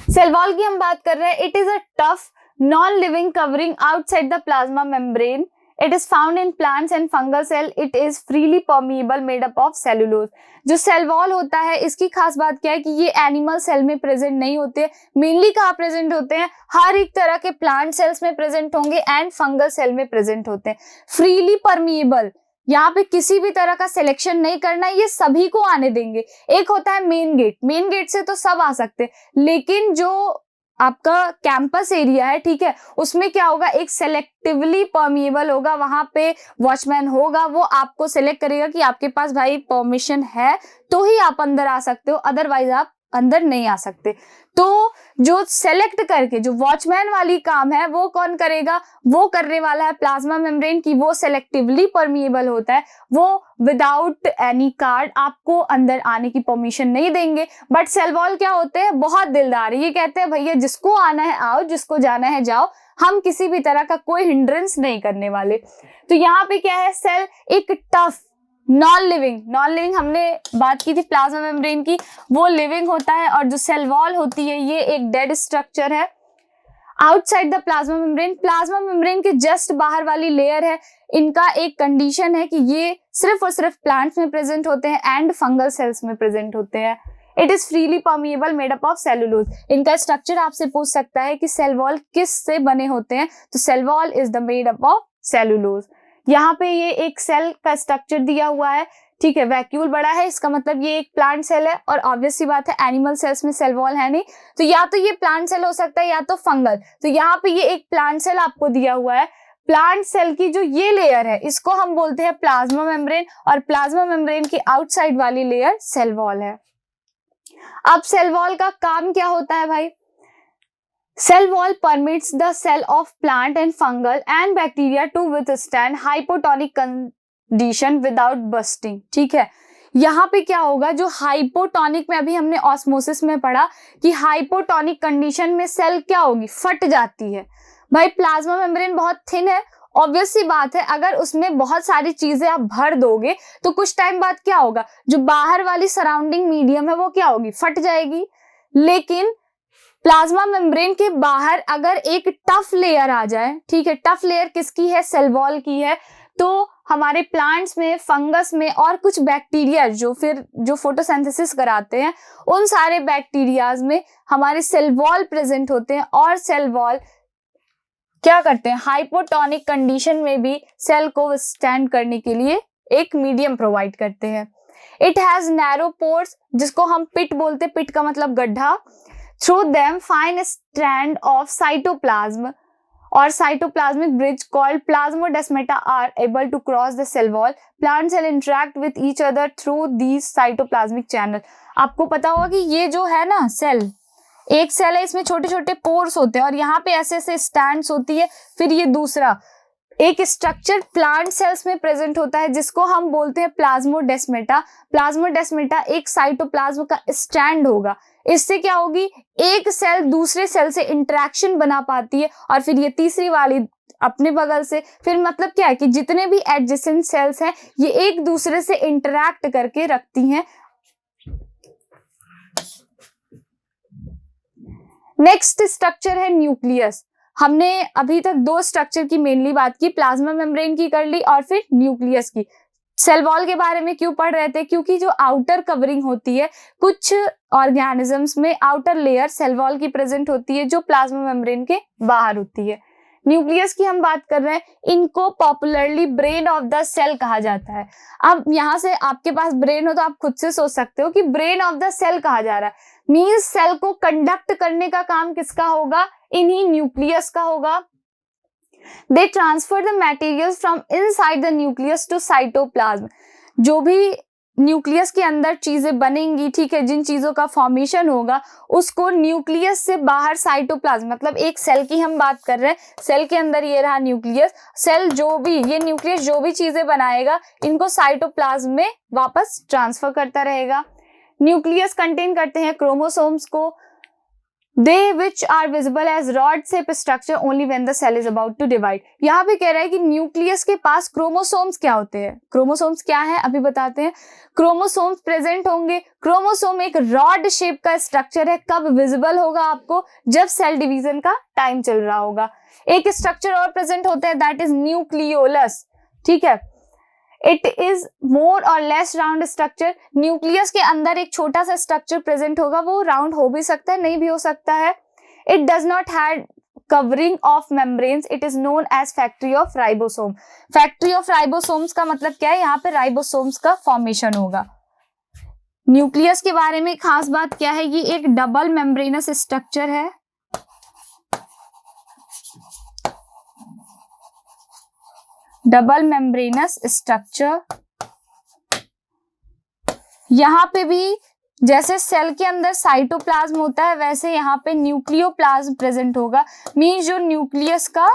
[SPEAKER 1] सेल वॉल की हम बात कर रहे हैं, it is a tough non living covering outside the plasma membrane. It is found in plants and fungal cell. It is freely permeable, made up of cellulose. जो cell wall होता है इसकी खास बात क्या है कि ये एनिमल सेल में प्रेजेंट नहीं होते, मेनली कहाँ प्रेजेंट होते हैं, हर एक तरह के प्लांट सेल्स में प्रेजेंट होंगे एंड फंगल सेल में प्रेजेंट होते हैं। फ्रीली परमिएबल, यहाँ पे किसी भी तरह का सिलेक्शन नहीं करना, ये सभी को आने देंगे। एक होता है मेन गेट, मेन गेट से तो सब आ सकते हैं, लेकिन जो आपका कैंपस एरिया है, ठीक है, उसमें क्या होगा, एक सेलेक्टिवली परमिएबल होगा, वहां पे वॉचमैन होगा, वो आपको सेलेक्ट करेगा कि आपके पास भाई परमिशन है तो ही आप अंदर आ सकते हो, अदरवाइज आप अंदर नहीं आ सकते। तो जो सेलेक्ट करके जो वॉचमैन वाली काम है वो कौन करेगा, वो करने वाला है प्लाज्मा मेम्ब्रेन की, वो सेलेक्टिवली परमिएबल होता है, वो विदाउट एनी कार्ड आपको अंदर आने की परमिशन नहीं देंगे। बट सेल वॉल क्या होते हैं, बहुत दिलदार है, ये कहते हैं भैया जिसको आना है आओ, जिसको जाना है जाओ, हम किसी भी तरह का कोई हिंड्रेंस नहीं करने वाले। तो यहाँ पे क्या है, सेल एक टफ नॉन लिविंग हमने बात की थी प्लाज्मा मेम्ब्रेन की, वो लिविंग होता है, और जो सेल वॉल होती है ये एक डेड स्ट्रक्चर है। आउटसाइड द प्लाज्मा मेम्ब्रेन के जस्ट बाहर वाली लेयर है, इनका एक कंडीशन है कि ये सिर्फ और सिर्फ प्लांट्स में प्रेजेंट होते हैं एंड फंगल सेल्स में प्रेजेंट होते हैं। It is freely permeable made up of cellulose. इनका स्ट्रक्चर आपसे पूछ सकता है कि सेल वॉल किस से बने होते हैं, तो cell wall is the made up of cellulose. यहाँ पे ये एक सेल का स्ट्रक्चर दिया हुआ है, ठीक है, वैक्यूल बड़ा है, इसका मतलब ये एक प्लांट सेल है, और ऑब्वियस सी बात है एनिमल सेल्स में सेल वॉल है नहीं, तो या तो ये प्लांट सेल हो सकता है या तो फंगल। तो यहाँ पे ये एक प्लांट सेल आपको दिया हुआ है। प्लांट सेल की जो ये लेयर है इसको हम बोलते हैं प्लाज्मा मेम्ब्रेन, और प्लाज्मा मेम्ब्रेन की आउटसाइड वाली लेयर सेल वॉल है। अब सेल वॉल का काम क्या होता है भाई? Cell wall permits the cell of plant and fungal and bacteria to withstand hypotonic condition without bursting। ठीक है, यहाँ पे क्या होगा, जो हाइपोटोनिक में अभी हमने ऑस्मोसिस में पढ़ा कि हाइपोटोनिक कंडीशन में सेल क्या होगी, फट जाती है। भाई प्लाज्मा मेम्ब्रेन बहुत थिन है, ऑब्वियस सी बात है, अगर उसमें बहुत सारी चीजें आप भर दोगे तो कुछ टाइम बाद क्या होगा, जो बाहर वाली सराउंडिंग मीडियम है वो क्या होगी, फट जाएगी। लेकिन प्लाज्मा मेम्ब्रेन के बाहर अगर एक टफ लेयर आ जाए, ठीक है, टफ लेयर किसकी है, सेल वॉल की है, तो हमारे प्लांट्स में, फंगस में और कुछ बैक्टीरिया जो फोटोसिंथेसिस कराते हैं, उन सारे बैक्टीरियाज में हमारे सेल वॉल प्रेजेंट होते हैं, और सेल वॉल क्या करते हैं, हाइपोटोनिक कंडीशन में भी सेल को विथस्टैंड करने के लिए एक मीडियम प्रोवाइड करते हैं। इट हैज नैरो पोर्स, जिसको हम पिट बोलते हैं, पिट का मतलब गड्ढा। Through them, fine strand of cytoplasm or cytoplasmic bridge called plasmodesmata are able to cross the cell wall. Plant cell interact with each other through these cytoplasmic channel। आपको पता होगा कि ये जो है ना सेल, एक सेल है, इसमें छोटे छोटे पोर्स होते हैं और यहाँ पे ऐसे ऐसे स्टैंड्स होती है। फिर ये दूसरा एक स्ट्रक्चर प्लांट सेल्स में प्रेजेंट होता है जिसको हम बोलते हैं प्लाज्मोडेस्मेटा। प्लाज्मोडेस्मेटा एक साइटोप्लाज्म का स्टैंड होगा। इससे क्या होगी, एक सेल दूसरे सेल से इंटरेक्शन बना पाती है, और फिर ये तीसरी वाली अपने बगल से। फिर मतलब क्या है कि जितने भी एडजेसेंट सेल्स हैं ये एक दूसरे से इंटरैक्ट करके रखती हैं। नेक्स्ट स्ट्रक्चर है न्यूक्लियस। हमने अभी तक दो स्ट्रक्चर की मेनली बात की, प्लाज्मा मेम्ब्रेन की कर ली और फिर न्यूक्लियस की। सेल वॉल के बारे में क्यों पढ़ रहे थे, क्योंकि जो आउटर कवरिंग होती है कुछ ऑर्गेनिजम्स में, आउटर लेयर सेल वॉल की प्रेजेंट होती है जो प्लाज्मा मेम्ब्रेन के बाहर होती है। न्यूक्लियस की हम बात कर रहे हैं, इनको popularly brain of the cell कहा जाता है। अब यहाँ से आपके पास ब्रेन हो तो आप खुद से सोच सकते हो कि ब्रेन ऑफ द सेल कहा जा रहा है, मींस सेल को कंडक्ट करने का काम किसका होगा, इन्हीं न्यूक्लियस का होगा। They transfer the materials from inside the nucleus to cytoplasm। जो भी न्यूक्लियस के अंदर चीजें बनेंगी, ठीक है, जिन चीजों का फॉर्मेशन होगा उसको न्यूक्लियस से बाहर साइटोप्लाज्म, मतलब एक सेल की हम बात कर रहे हैं, सेल के अंदर ये रहा न्यूक्लियस, सेल जो भी ये न्यूक्लियस जो भी चीजें बनाएगा इनको साइटोप्लाज्म में वापस ट्रांसफर करता रहेगा। न्यूक्लियस कंटेन करते हैं क्रोमोसोम्स को, they which are visible as rod shape structure only when the cell is about to divide। यहाँ पे कह रहा है कि न्यूक्लियस के पास क्रोमोसोम्स क्या होते हैं, क्रोमोसोम्स क्या है अभी बताते हैं। क्रोमोसोम्स प्रेजेंट होंगे। क्रोमोसोम एक रॉड शेप का स्ट्रक्चर है, कब विजिबल होगा आपको, जब सेल डिवीजन का टाइम चल रहा होगा। एक स्ट्रक्चर और प्रेजेंट होता है, दैट इज न्यूक्लियोलस, ठीक है। इट इज मोर और लेस राउंड स्ट्रक्चर। न्यूक्लियस के अंदर एक छोटा सा स्ट्रक्चर प्रेजेंट होगा, वो राउंड हो भी सकता है, नहीं भी हो सकता है। It does not have covering of membranes, it is known as factory of ribosome. Factory of ribosomes का मतलब क्या है, यहाँ पे राइबोसोम्स का फॉर्मेशन होगा। न्यूक्लियस के बारे में खास बात क्या है, ये एक डबल मेम्ब्रेनस स्ट्रक्चर है। Double membranous structure. यहां पे भी जैसे सेल के अंदर साइटोप्लाज्म होता है वैसे यहाँ पे न्यूक्लियोप्लाज्म प्रेजेंट होगा, मींस जो न्यूक्लियस का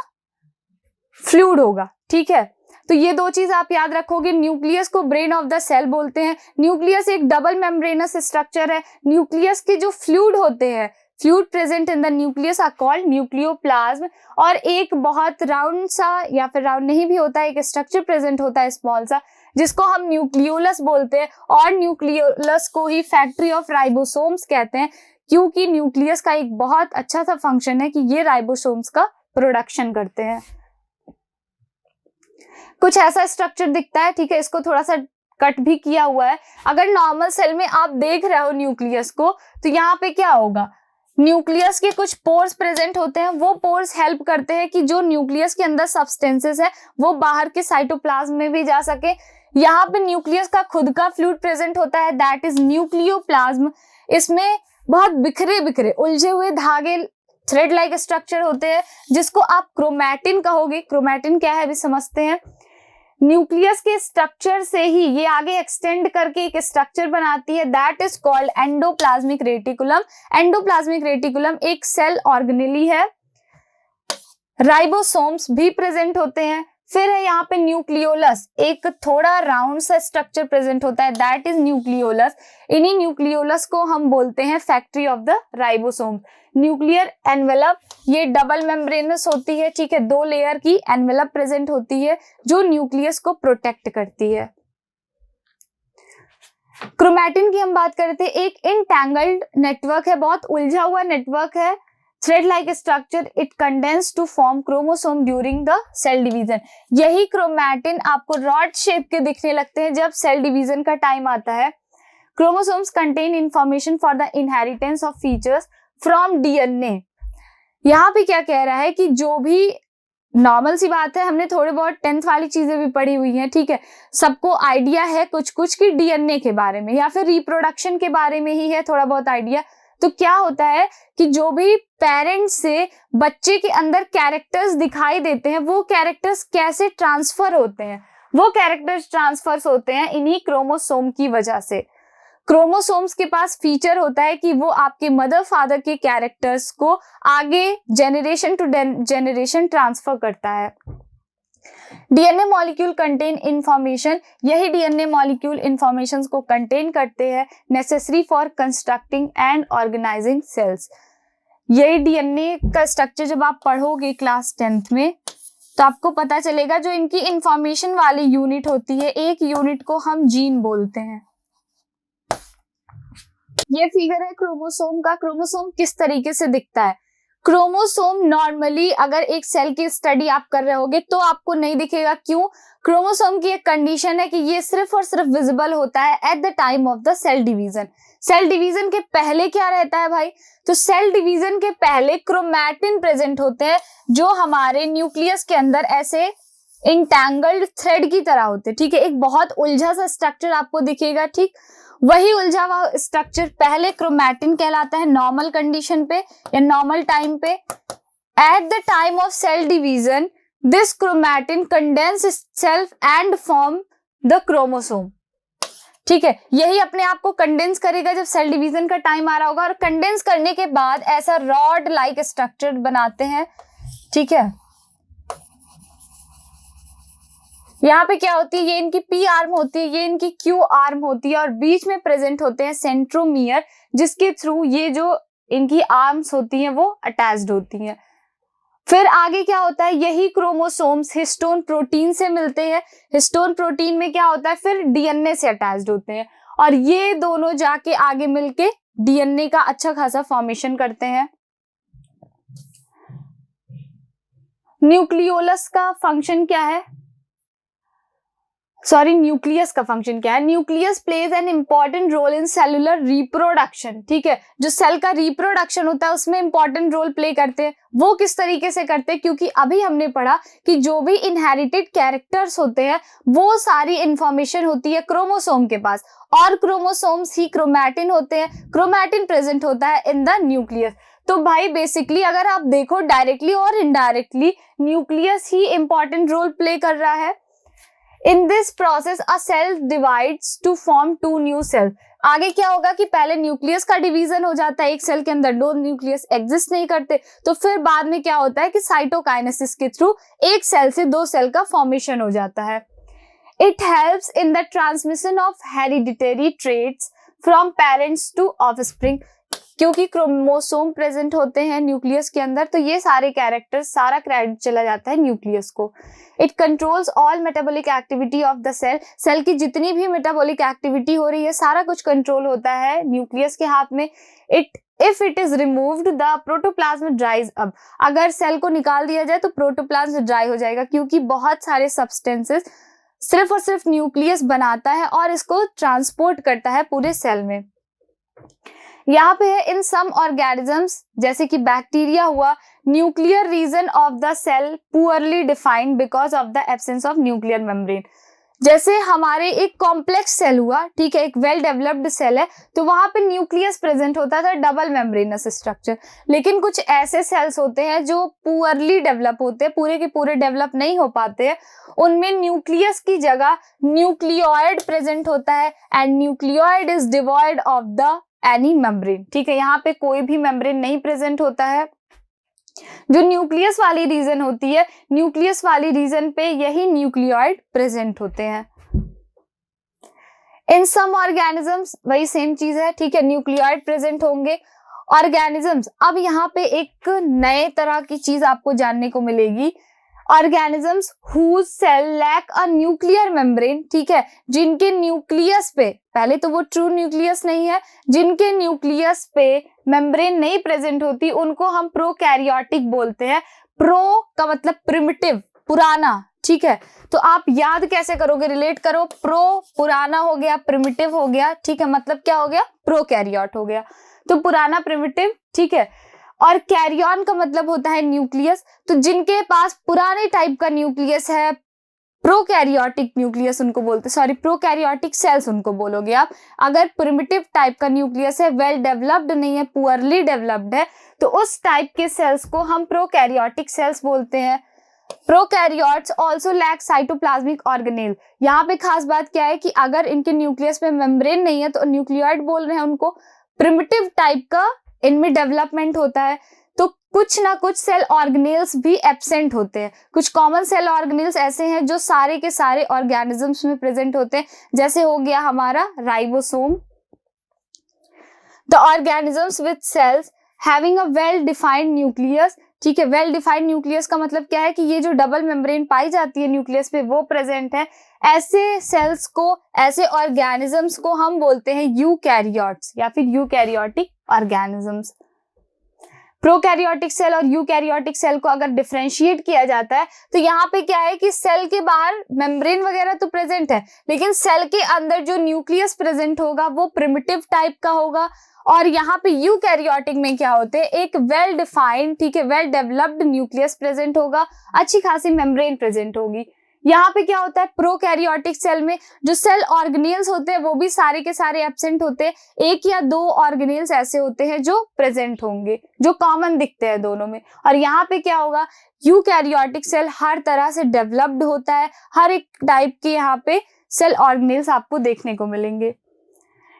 [SPEAKER 1] फ्लूइड होगा, ठीक है। तो ये दो चीज आप याद रखोगे, न्यूक्लियस को ब्रेन ऑफ द सेल बोलते हैं। न्यूक्लियस एक डबल मेम्ब्रेनस स्ट्रक्चर है। न्यूक्लियस के जो फ्लूइड होते हैं fluid present in the nucleus are called nucleoplasm. और एक बहुत राउंड सा या फिर राउंड नहीं भी होता है, एक स्ट्रक्चर प्रेजेंट होता है स्मॉल सा, जिसको हम न्यूक्लियोलस बोलते हैं। और न्यूक्लियोलस को ही फैक्ट्री ऑफ राइबोसोम्स कहते हैं, क्योंकि न्यूक्लियस का एक बहुत अच्छा सा फंक्शन है कि ये राइबोसोम्स का प्रोडक्शन करते हैं। कुछ ऐसा स्ट्रक्चर दिखता है, ठीक है, इसको थोड़ा सा कट भी किया हुआ है। अगर नॉर्मल सेल में आप देख रहे हो न्यूक्लियस को, तो यहाँ पे क्या होगा, न्यूक्लियस के कुछ पोर्स प्रेजेंट होते हैं। वो पोर्स हेल्प करते हैं कि जो न्यूक्लियस के अंदर सब्सटेंसेस है वो बाहर के साइटोप्लाज्म में भी जा सके। यहाँ पे न्यूक्लियस का खुद का फ्लूइड प्रेजेंट होता है, दैट इज न्यूक्लियोप्लाज्म। इसमें बहुत बिखरे बिखरे उलझे हुए धागे, थ्रेड लाइक स्ट्रक्चर होते हैं, जिसको आप क्रोमैटिन कहोगे। क्रोमैटिन क्या है अभी समझते हैं। न्यूक्लियस के स्ट्रक्चर से ही ये आगे एक्सटेंड करके एक स्ट्रक्चर बनाती है, that is called endoplasmic reticulum. Endoplasmic reticulum एक सेल ऑर्गेनेली है। राइबोसोम्स भी प्रेजेंट होते हैं। फिर है यहाँ पे न्यूक्लियोलस, एक थोड़ा राउंड सा स्ट्रक्चर प्रेजेंट होता है, दैट इज न्यूक्लियोलस। इन्हीं न्यूक्लियोलस को हम बोलते हैं factory of the ribosome. Nuclear envelope, ये डबल मेम्ब्रेनस होती है, ठीक है, 2 लेयर की एनवेलप प्रेजेंट होती है जो न्यूक्लियस को प्रोटेक्ट करती है। क्रोमैटिन की हम बात करते हैं, एक इंटैंगल्ड नेटवर्क है, बहुत उलझा हुआ नेटवर्क है, thread like structure, it condense to form chromosome during the cell division. यही क्रोमैटिन आपको रॉड शेप के दिखने लगते हैं जब सेल डिवीजन का टाइम आता है। Chromosomes contain information for the inheritance of features from DNA. यहाँ पे क्या कह रहा है कि जो भी नॉर्मल सी बात है, हमने थोड़े बहुत 10th वाली चीजें भी पढ़ी हुई हैं, ठीक है, सबको आइडिया है कुछ कुछ की डीएनए के बारे में या फिर रिप्रोडक्शन के बारे में ही है थोड़ा बहुत आइडिया। तो क्या होता है कि जो भी पेरेंट्स से बच्चे के अंदर कैरेक्टर्स दिखाई देते हैं, वो कैरेक्टर्स कैसे ट्रांसफर होते हैं, वो कैरेक्टर्स ट्रांसफर्स होते हैं इन्हीं क्रोमोसोम की वजह से। क्रोमोसोम्स के पास फीचर होता है कि वो आपके मदर फादर के कैरेक्टर्स को आगे जनरेशन टू जनरेशन ट्रांसफर करता है। डीएनए मॉलिक्यूल कंटेन इंफॉर्मेशन, यही डीएनए मॉलिक्यूल इंफॉर्मेशन को कंटेन करते हैं, necessary for constructing and organising cells. यही डीएनए का स्ट्रक्चर जब आप पढ़ोगे क्लास 10th में, तो आपको पता चलेगा जो इनकी इंफॉर्मेशन वाली यूनिट होती है, एक यूनिट को हम जीन बोलते हैं। ये फिगर है क्रोमोसोम का। क्रोमोसोम किस तरीके से दिखता है। क्रोमोसोम नॉर्मली अगर एक सेल की स्टडी आप कर रहे होगे तो आपको नहीं दिखेगा। क्यों? क्रोमोसोम की एक कंडीशन है कि ये सिर्फ और सिर्फ विजिबल होता है at the time of the cell division. Cell division के पहले क्या रहता है भाई? तो सेल डिवीजन के पहले क्रोमैटिन प्रेजेंट होते हैं, जो हमारे न्यूक्लियस के अंदर ऐसे इंटैंगल्ड थ्रेड की तरह होते हैं। ठीक है, एक बहुत उलझा सा स्ट्रक्चर आपको दिखेगा। ठीक, वही उलझा हुआ स्ट्रक्चर पहले क्रोमैटिन कहलाता है नॉर्मल कंडीशन पे या नॉर्मल टाइम पे। At the time of cell division this chromatin condense itself and form the chromosome. ठीक है, यही अपने आप को कंडेंस करेगा जब सेल डिवीजन का टाइम आ रहा होगा, और कंडेंस करने के बाद ऐसा रॉड लाइक स्ट्रक्चर बनाते हैं। ठीक है, यहाँ पे क्या होती है, ये इनकी पी आर्म होती है, ये इनकी क्यू आर्म होती है, और बीच में प्रेजेंट होते हैं सेंट्रोमियर, जिसके थ्रू ये जो इनकी आर्म्स होती हैं वो अटैच्ड होती हैं। फिर आगे क्या होता है, यही क्रोमोसोम्स हिस्टोन प्रोटीन से मिलते हैं। हिस्टोन प्रोटीन में क्या होता है, फिर डीएनए से अटैच्ड होते हैं, और ये दोनों जाके आगे मिलके डीएनए का अच्छा खासा फॉर्मेशन करते हैं। न्यूक्लियोलस का फंक्शन क्या है, न्यूक्लियस का फंक्शन क्या है? Nucleus plays an important role in cellular reproduction. ठीक है, जो सेल का रिप्रोडक्शन होता है उसमें इंपॉर्टेंट रोल प्ले करते हैं। वो किस तरीके से करते हैं? क्योंकि अभी हमने पढ़ा कि जो भी इनहेरिटेड कैरेक्टर्स होते हैं वो सारी इंफॉर्मेशन होती है क्रोमोसोम के पास, और क्रोमोसोम्स ही क्रोमैटिन होते हैं। क्रोमैटिन प्रेजेंट होता है इन द न्यूक्लियस। तो भाई बेसिकली अगर आप देखो डायरेक्टली और इनडायरेक्टली न्यूक्लियस ही इंपॉर्टेंट रोल प्ले कर रहा है। In this process, a cell divides to form two new cells. आगे क्या होगा कि पहले न्यूक्लियस का डिवीजन हो जाता है, एक सेल के अंदर 2 न्यूक्लियस एग्जिस्ट नहीं करते, तो फिर बाद में क्या होता है कि साइटोकाइनेसिस के थ्रू एक सेल से 2 सेल का फॉर्मेशन हो जाता है। It helps in the transmission of hereditary traits from parents to offspring. क्योंकि क्रोमोसोम प्रेजेंट होते हैं न्यूक्लियस के अंदर, तो ये सारे कैरेक्टर्स, सारा क्रेडिट चला जाता है न्यूक्लियस को। It controls all metabolic activity of the cell. Cell की जितनी भी मेटाबॉलिक एक्टिविटी हो रही है सारा कुछ कंट्रोल होता है न्यूक्लियस के हाथ में। If it is removed the protoplasm ड्राइज up. अगर सेल को निकाल दिया जाए तो प्रोटोप्लाज्म ड्राई हो जाएगा, क्योंकि बहुत सारे सब्सटेंसेस सिर्फ और सिर्फ न्यूक्लियस बनाता है और इसको ट्रांसपोर्ट करता है पूरे सेल में। यहाँ पे है इन सम ऑर्गेनिजम्स, जैसे कि बैक्टीरिया हुआ, nuclear region of the cell poorly defined because of the absence of nuclear membrane. जैसे हमारे एक कॉम्प्लेक्स सेल हुआ, ठीक है, एक वेल डेवलप्ड सेल है, तो वहां पे न्यूक्लियस प्रेजेंट होता था, डबल मेम्ब्रेनस स्ट्रक्चर। लेकिन कुछ ऐसे सेल्स होते हैं जो पुअरली डेवलप होते हैं, पूरे के पूरे डेवलप नहीं हो पाते हैं, उनमें न्यूक्लियस की जगह न्यूक्लियोइड प्रेजेंट होता है and nucleoid is devoid of the any membrane. ठीक है, यहाँ पे कोई भी मेम्ब्रेन नहीं प्रेजेंट होता है। जो न्यूक्लियस वाली रीजन होती है, न्यूक्लियस वाली रीजन पे यही न्यूक्लियोइड प्रेजेंट होते हैं। इन सम ऑर्गेनिजम्स वही सेम चीज है, ठीक है, न्यूक्लियोइड प्रेजेंट होंगे। ऑर्गेनिजम्स, अब यहाँ पे एक नए तरह की चीज आपको जानने को मिलेगी। Organisms whose cell lack a nuclear membrane, ठीक है, जिनके न्यूक्लियस पे, पहले तो वो ट्रू न्यूक्लियस नहीं है, जिनके न्यूक्लियस पे मेम्ब्रेन नहीं प्रेजेंट होती, उनको हम प्रोकैरियोटिक बोलते हैं। प्रो का मतलब प्रिमिटिव, पुराना, ठीक है। तो आप याद कैसे करोगे, रिलेट करो, प्रो पुराना हो गया, प्रिमिटिव हो गया, ठीक है, मतलब क्या हो गया, प्रोकैरियोट हो गया, तो पुराना प्रिमिटिव, ठीक है। और कैरियन का मतलब होता है न्यूक्लियस, तो जिनके पास पुराने टाइप का न्यूक्लियस है, प्रोकैरियोटिक न्यूक्लियस उनको बोलते, सॉरी प्रोकैरियोटिक सेल्स उनको बोलोगे आप। अगर प्रिमिटिव टाइप का न्यूक्लियस है, वेल डेवलप्ड नहीं है, पुअरली डेवलप्ड है, तो उस टाइप के सेल्स को हम प्रोकैरियोटिक सेल्स बोलते हैं। Prokaryotes also lack cytoplasmic organelle. यहाँ पे खास बात क्या है कि अगर इनके न्यूक्लियस में मेम्ब्रेन नहीं है तो न्यूक्लियोइड बोल रहे हैं उनको, प्रिमिटिव टाइप का इनमें डेवलपमेंट होता है, तो कुछ ना कुछ सेल ऑर्गेनेल्स भी एब्सेंट होते हैं। कुछ कॉमन सेल ऑर्गेनेल्स ऐसे हैं जो सारे के सारे ऑर्गेनिजम्स में प्रेजेंट होते हैं, जैसे हो गया हमारा ribosome. The organisms with sales having a well defined nucleus, ठीक है, वेल डिफाइंड न्यूक्लियस का मतलब क्या है कि ये जो डबल मेम्ब्रेन पाई जाती है न्यूक्लियस पे वो प्रेजेंट है। ऐसे सेल्स को, ऐसे ऑर्गेनिजम्स को हम बोलते हैं यूकैरियोट्स या फिर यूकैरियोटिक ऑर्गेनिजम्स। प्रोकैरियोटिक सेल और यूकैरियोटिक सेल को अगर डिफरेंशिएट किया जाता है तो यहाँ पे क्या है कि सेल के बाहर मेम्ब्रेन वगैरह तो प्रेजेंट है, लेकिन सेल के अंदर जो न्यूक्लियस प्रेजेंट होगा वो प्रिमिटिव टाइप का होगा। और यहाँ पे यूकैरियोटिक में क्या होते हैं, एक वेल डिफाइंड, ठीक है, वेल डेवलप्ड न्यूक्लियस प्रेजेंट होगा, अच्छी खासी मेम्ब्रेन प्रेजेंट होगी। यहाँ पे क्या होता है, प्रोकैरियोटिक सेल में जो सेल ऑर्गेनेल्स होते हैं वो भी सारे के सारे एब्सेंट होते हैं, एक या दो ऑर्गेनेल्स ऐसे होते हैं जो प्रेजेंट होंगे, जो कॉमन दिखते हैं दोनों में। और यहाँ पे क्या होगा, यूकैरियोटिक सेल हर तरह से डेवलप्ड होता है, हर एक टाइप के यहाँ पे सेल ऑर्गेनेल्स आपको देखने को मिलेंगे।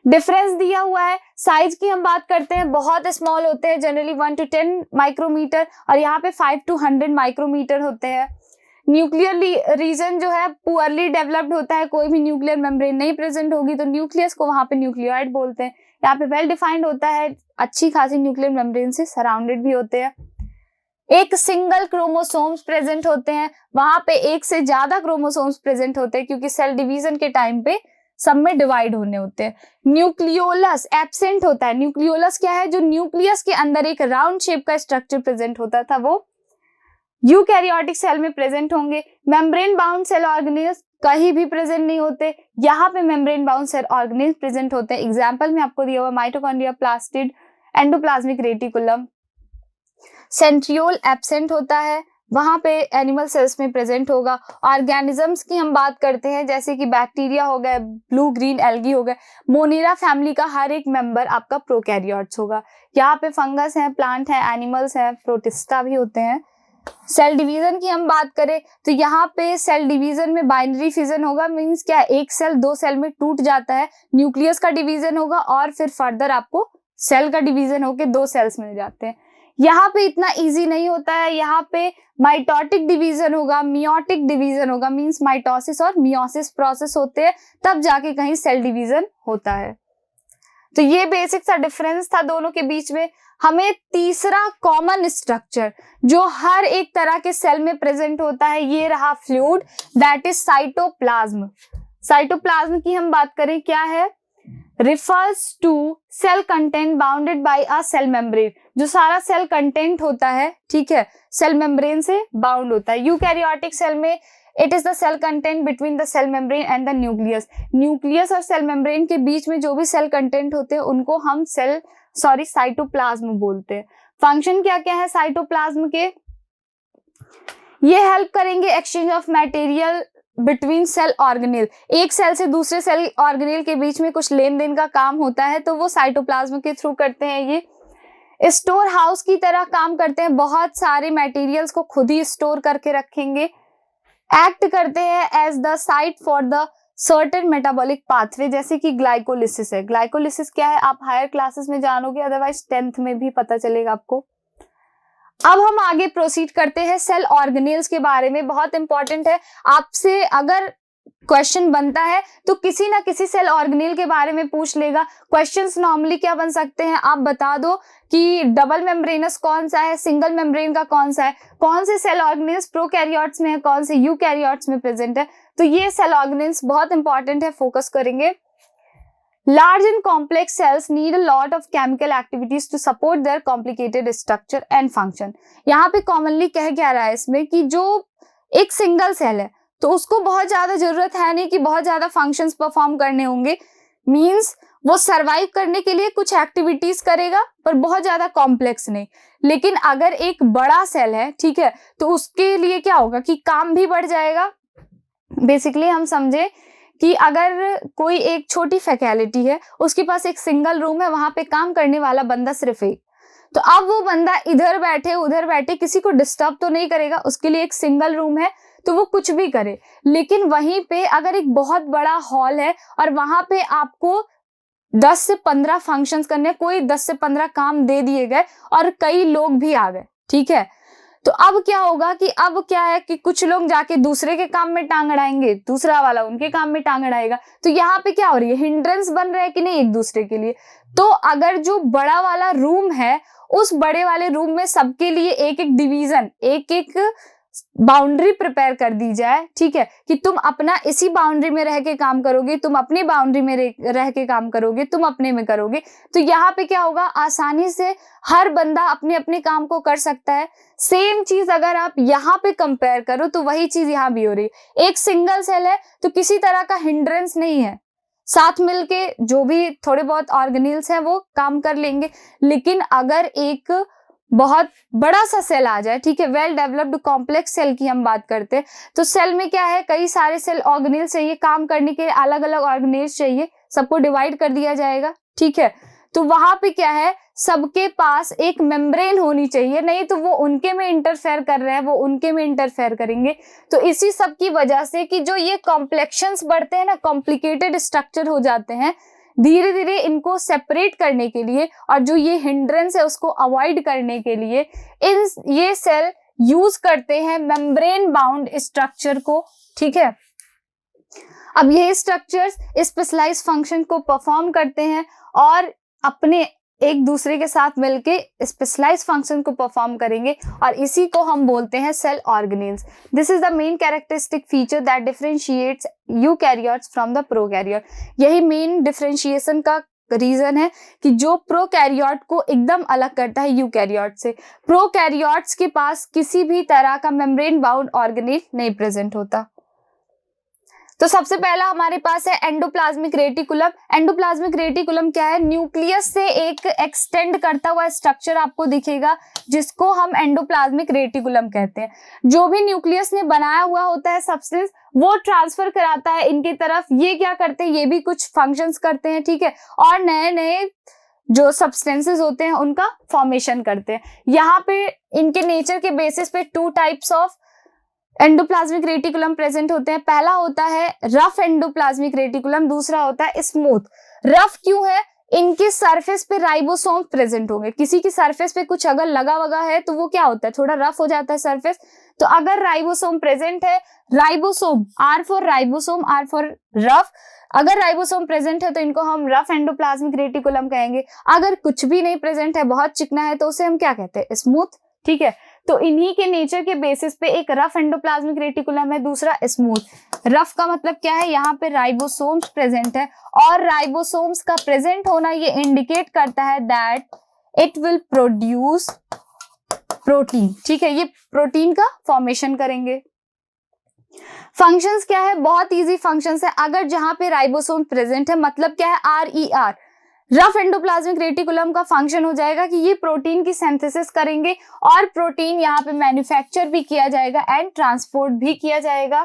[SPEAKER 1] डिफरेंस दिया हुआ है, साइज की हम बात करते हैं, बहुत स्मॉल होते हैं, जनरली 1 to 10 माइक्रोमीटर, और यहाँ पे 5 to 100 माइक्रोमीटर होते हैं। न्यूक्लियर रीजन जो है पुअरली डेवलप्ड होता है, कोई भी न्यूक्लियर मेम्ब्रेन नहीं प्रेजेंट होगी तो न्यूक्लियस को वहां पे न्यूक्लियोइड बोलते हैं। यहाँ पे वेल डिफाइंड होता है, अच्छी खासी न्यूक्लियर मेम्ब्रेन से सराउंडेड भी होते हैं। एक सिंगल क्रोमोसोम्स प्रेजेंट होते हैं, वहां पे एक से ज्यादा क्रोमोसोम्स प्रेजेंट होते हैं क्योंकि सेल डिवीजन के टाइम पे सब में डिवाइड होने होते हैं। न्यूक्लियोलस एब्सेंट होता है। न्यूक्लियोलस क्या है, जो न्यूक्लियस के अंदर एक राउंड शेप का स्ट्रक्चर प्रेजेंट होता था वो यूकैरियोटिक सेल में प्रेजेंट होंगे। मेम्ब्रेन बाउंड सेल ऑर्गेनेल्स कहीं भी प्रेजेंट नहीं होते, यहाँ पे membrane bound cell organelles present होते हैं। एग्जाम्पल में आपको दिया हुआ mitochondria, plastid, endoplasmic reticulum. Centriole absent होता है, वहां पे एनिमल सेल्स में प्रेजेंट होगा। ऑर्गेनिजम्स की हम बात करते हैं, जैसे कि बैक्टीरिया हो गए, ब्लू ग्रीन एल्गी हो गए, मोनेरा फैमिली का हर एक मेंबर आपका प्रोकैरियोट्स होगा। यहाँ पे फंगस है, प्लांट है, एनिमल्स है, प्रोटिस्टा भी होते हैं। सेल डिवीजन की हम बात करें तो यहाँ पे सेल डिवीजन में बाइनरी फिजन होगा, मींस क्या, एक सेल दो सेल में टूट जाता है, न्यूक्लियस का डिवीजन होगा और फिर फर्दर आपको सेल का डिवीजन होके दो सेल्स मिल जाते हैं। यहाँ पे इतना इजी नहीं होता है, यहाँ पे माइटोटिक डिवीजन होगा, मियोटिक डिवीजन होगा, मींस माइटोसिस और मियोसिस प्रोसेस होते हैं, तब जाके कहीं सेल डिवीजन होता है। तो ये बेसिक सा डिफरेंस था दोनों के बीच में। हमें तीसरा कॉमन स्ट्रक्चर जो हर एक तरह के सेल में प्रेजेंट होता है, ये रहा fluid, that is cytoplasm. Cytoplasm की हम बात करें, क्या है, refers to cell content bounded by a cell membrane. जो सारा सेल कंटेंट होता है, ठीक है, सेल मेम्ब्रेन से बाउंड होता है। यूकैरियोटिक सेल में it is the cell content between the cell membrane and the nucleus. Nucleus और सेल मेम्ब्रेन के बीच में जो भी सेल कंटेंट होते हैं उनको हम साइटोप्लाज्म बोलते हैं। फंक्शन क्या क्या है साइटोप्लाज्म के, ये हेल्प करेंगे exchange of material between cell organelle. एक सेल से दूसरे सेल ऑर्गेनेल के बीच में कुछ लेन देन का काम होता है तो वो साइटोप्लाज्म के थ्रू करते हैं। ये स्टोर हाउस की तरह काम करते हैं, बहुत सारे मटेरियल्स को खुद ही स्टोर करके रखेंगे। एक्ट करते हैं as the site for the certain metabolic pathway, जैसे कि ग्लाइकोलिसिस है। ग्लाइकोलिसिस क्या है आप हायर क्लासेस में जानोगे, अदरवाइज 10th में भी पता चलेगा आपको। अब हम आगे प्रोसीड करते हैं सेल ऑर्गेनेल्स के बारे में, बहुत इंपॉर्टेंट है। आपसे अगर क्वेश्चन बनता है तो किसी ना किसी सेल ऑर्गेनेल के बारे में पूछ लेगा। क्वेश्चंस नॉर्मली क्या बन सकते हैं, आप बता दो कि डबल मेम्ब्रेनस कौन सा है, सिंगल मेम्ब्रेन का कौन सा है, कौन से सेल ऑर्गेनेल्स प्रोकैरियोट्स में है, कौन से यूकैरियोट्स में प्रेजेंट है। तो ये सेल ऑर्गेनेल्स बहुत इंपॉर्टेंट है, फोकस करेंगे। Large and complex cells need a lot of chemical activities to support their complicated structure and function। यहाँ पे कॉमनली कह क्या रहा है इसमें कि जो एक सिंगल सेल है तो उसको बहुत ज्यादा जरूरत है नहीं कि बहुत ज्यादा फंक्शंस परफॉर्म करने होंगे। मींस वो सरवाइव करने के लिए कुछ एक्टिविटीज करेगा पर बहुत ज्यादा कॉम्प्लेक्स नहीं। लेकिन अगर एक बड़ा सेल है, ठीक है, तो उसके लिए क्या होगा कि काम भी बढ़ जाएगा। बेसिकली हम समझे कि अगर कोई एक छोटी फैकल्टी है, उसके पास एक सिंगल रूम है, वहां पे काम करने वाला बंदा सिर्फ एक, तो अब वो बंदा इधर बैठे उधर बैठे किसी को डिस्टर्ब तो नहीं करेगा, उसके लिए एक सिंगल रूम है तो वो कुछ भी करे। लेकिन वहीं पे अगर एक बहुत बड़ा हॉल है और वहां पे आपको 10 से 15 फंक्शंस करने, कोई 10 से 15 काम दे दिए गए और कई लोग भी आ गए, ठीक है, तो अब क्या होगा कि अब क्या है कि कुछ लोग जाके दूसरे के काम में टांग अड़ाएंगे, दूसरा वाला उनके काम में टांग अड़ाएगा। तो यहाँ पे क्या हो रही है, हिंड्रेंस बन रहा है कि नहीं एक दूसरे के लिए। तो अगर जो बड़ा वाला रूम है उस बड़े वाले रूम में सबके लिए एक एक डिवीजन, एक एक बाउंड्री प्रिपेयर कर दी जाए, ठीक है, कि तुम अपना इसी बाउंड्री में रह के काम करोगे, तुम अपनी बाउंड्री में रह के काम करोगे, तुम अपने में करोगे। तो यहाँ पे क्या होगा, आसानी से हर बंदा अपने अपने काम को कर सकता है। सेम चीज अगर आप यहाँ पे कंपेयर करो तो वही चीज यहाँ भी हो रही है। एक सिंगल सेल है तो किसी तरह का हिंड्रेंस नहीं है, साथ मिलके जो भी थोड़े बहुत ऑर्गेनेल्स हैं वो काम कर लेंगे। लेकिन अगर एक बहुत बड़ा सा सेल आ जाए, ठीक है, वेल डेवलप्ड कॉम्प्लेक्स सेल की हम बात करते हैं, तो सेल में क्या है, कई सारे सेल ऑर्गेनेल्स चाहिए, काम करने के अलग अलग ऑर्गेनेल्स चाहिए, सबको डिवाइड कर दिया जाएगा, ठीक है। तो वहां पे क्या है, सबके पास एक मेम्ब्रेन होनी चाहिए, नहीं तो वो उनके में इंटरफेयर कर रहे हैं, वो उनके में इंटरफेयर करेंगे। तो इसी सब की वजह से कि जो ये कॉम्प्लेक्शंस बढ़ते हैं ना, कॉम्प्लिकेटेड स्ट्रक्चर हो जाते हैं, धीरे धीरे इनको सेपरेट करने के लिए और जो ये हिंड्रेंस है उसको अवॉइड करने के लिए ये सेल यूज करते हैं मेम्ब्रेन बाउंड स्ट्रक्चर को, ठीक है। अब ये स्ट्रक्चर्स स्पेशलाइज्ड फंक्शन को परफॉर्म करते हैं और अपने एक दूसरे के साथ मिलके स्पेशलाइज्ड फंक्शन को परफॉर्म करेंगे और इसी को हम बोलते हैं cell organelles. This is the main characteristic feature that differentiates eukaryotes from the prokaryote. यही मेन डिफरेंशिएशन का रीजन है कि जो प्रोकैरियोट को एकदम अलग करता है यूकैरियोट से। प्रोकैरियोट्स के पास किसी भी तरह का मेम्ब्रेन बाउंड ऑर्गेनेल नहीं प्रेजेंट होता। तो सबसे पहला हमारे पास है एंडोप्लाज्मिक रेटिकुलम। एंडोप्लाज्मिक रेटिकुलम क्या है, न्यूक्लियस से एक एक्सटेंड करता हुआ स्ट्रक्चर आपको दिखेगा जिसको हम एंडोप्लाज्मिक रेटिकुलम कहते हैं। जो भी न्यूक्लियस ने बनाया हुआ होता है सब्सटेंस वो ट्रांसफर कराता है इनकी तरफ। ये क्या करते हैं, ये भी कुछ फंक्शंस करते हैं, ठीक है, और नए नए जो सब्सटेंसेस होते हैं उनका फॉर्मेशन करते हैं। यहाँ पे इनके नेचर के बेसिस पे 2 types of endoplasmic reticulum present होते हैं। पहला होता है रफ एंडोप्लाज्मिक रेटिकुलम, दूसरा होता है स्मूथ। रफ क्यों है, इनके सरफेस पे राइबोसोम प्रेजेंट होंगे। किसी की सरफेस पे कुछ अगर लगा वगा है तो वो क्या होता है, थोड़ा रफ हो जाता है सरफेस। तो अगर राइबोसोम प्रेजेंट है, ribosome, R for ribosome, R for rough, अगर राइबोसोम प्रेजेंट है तो इनको हम रफ एंडोप्लाज्मिक रेटिकुलम कहेंगे। अगर कुछ भी नहीं प्रेजेंट है, बहुत चिकना है, तो उसे हम क्या कहते हैं, स्मूथ। ठीक है, तो इन्हीं के नेचर के बेसिस पे एक रफ एंडोप्लाज्मिक रेटिकुलम है, दूसरा स्मूथ। रफ का मतलब क्या है, यहाँ पे राइबोसोम्स प्रेजेंट है, और राइबोसोम्स का प्रेजेंट होना ये इंडिकेट करता है that it will produce protein. ठीक है, ये प्रोटीन का फॉर्मेशन करेंगे। फंक्शंस क्या है, बहुत इजी फंक्शंस है। अगर जहां पे राइबोसोम प्रेजेंट है, मतलब क्या है, RER, रफ एंडोप्लाज्मिक रेटिकुलम का फंक्शन हो जाएगा कि ये प्रोटीन की सिंथेसिस करेंगे और प्रोटीन यहाँ पे मैन्युफैक्चर भी किया जाएगा एंड ट्रांसपोर्ट भी किया जाएगा।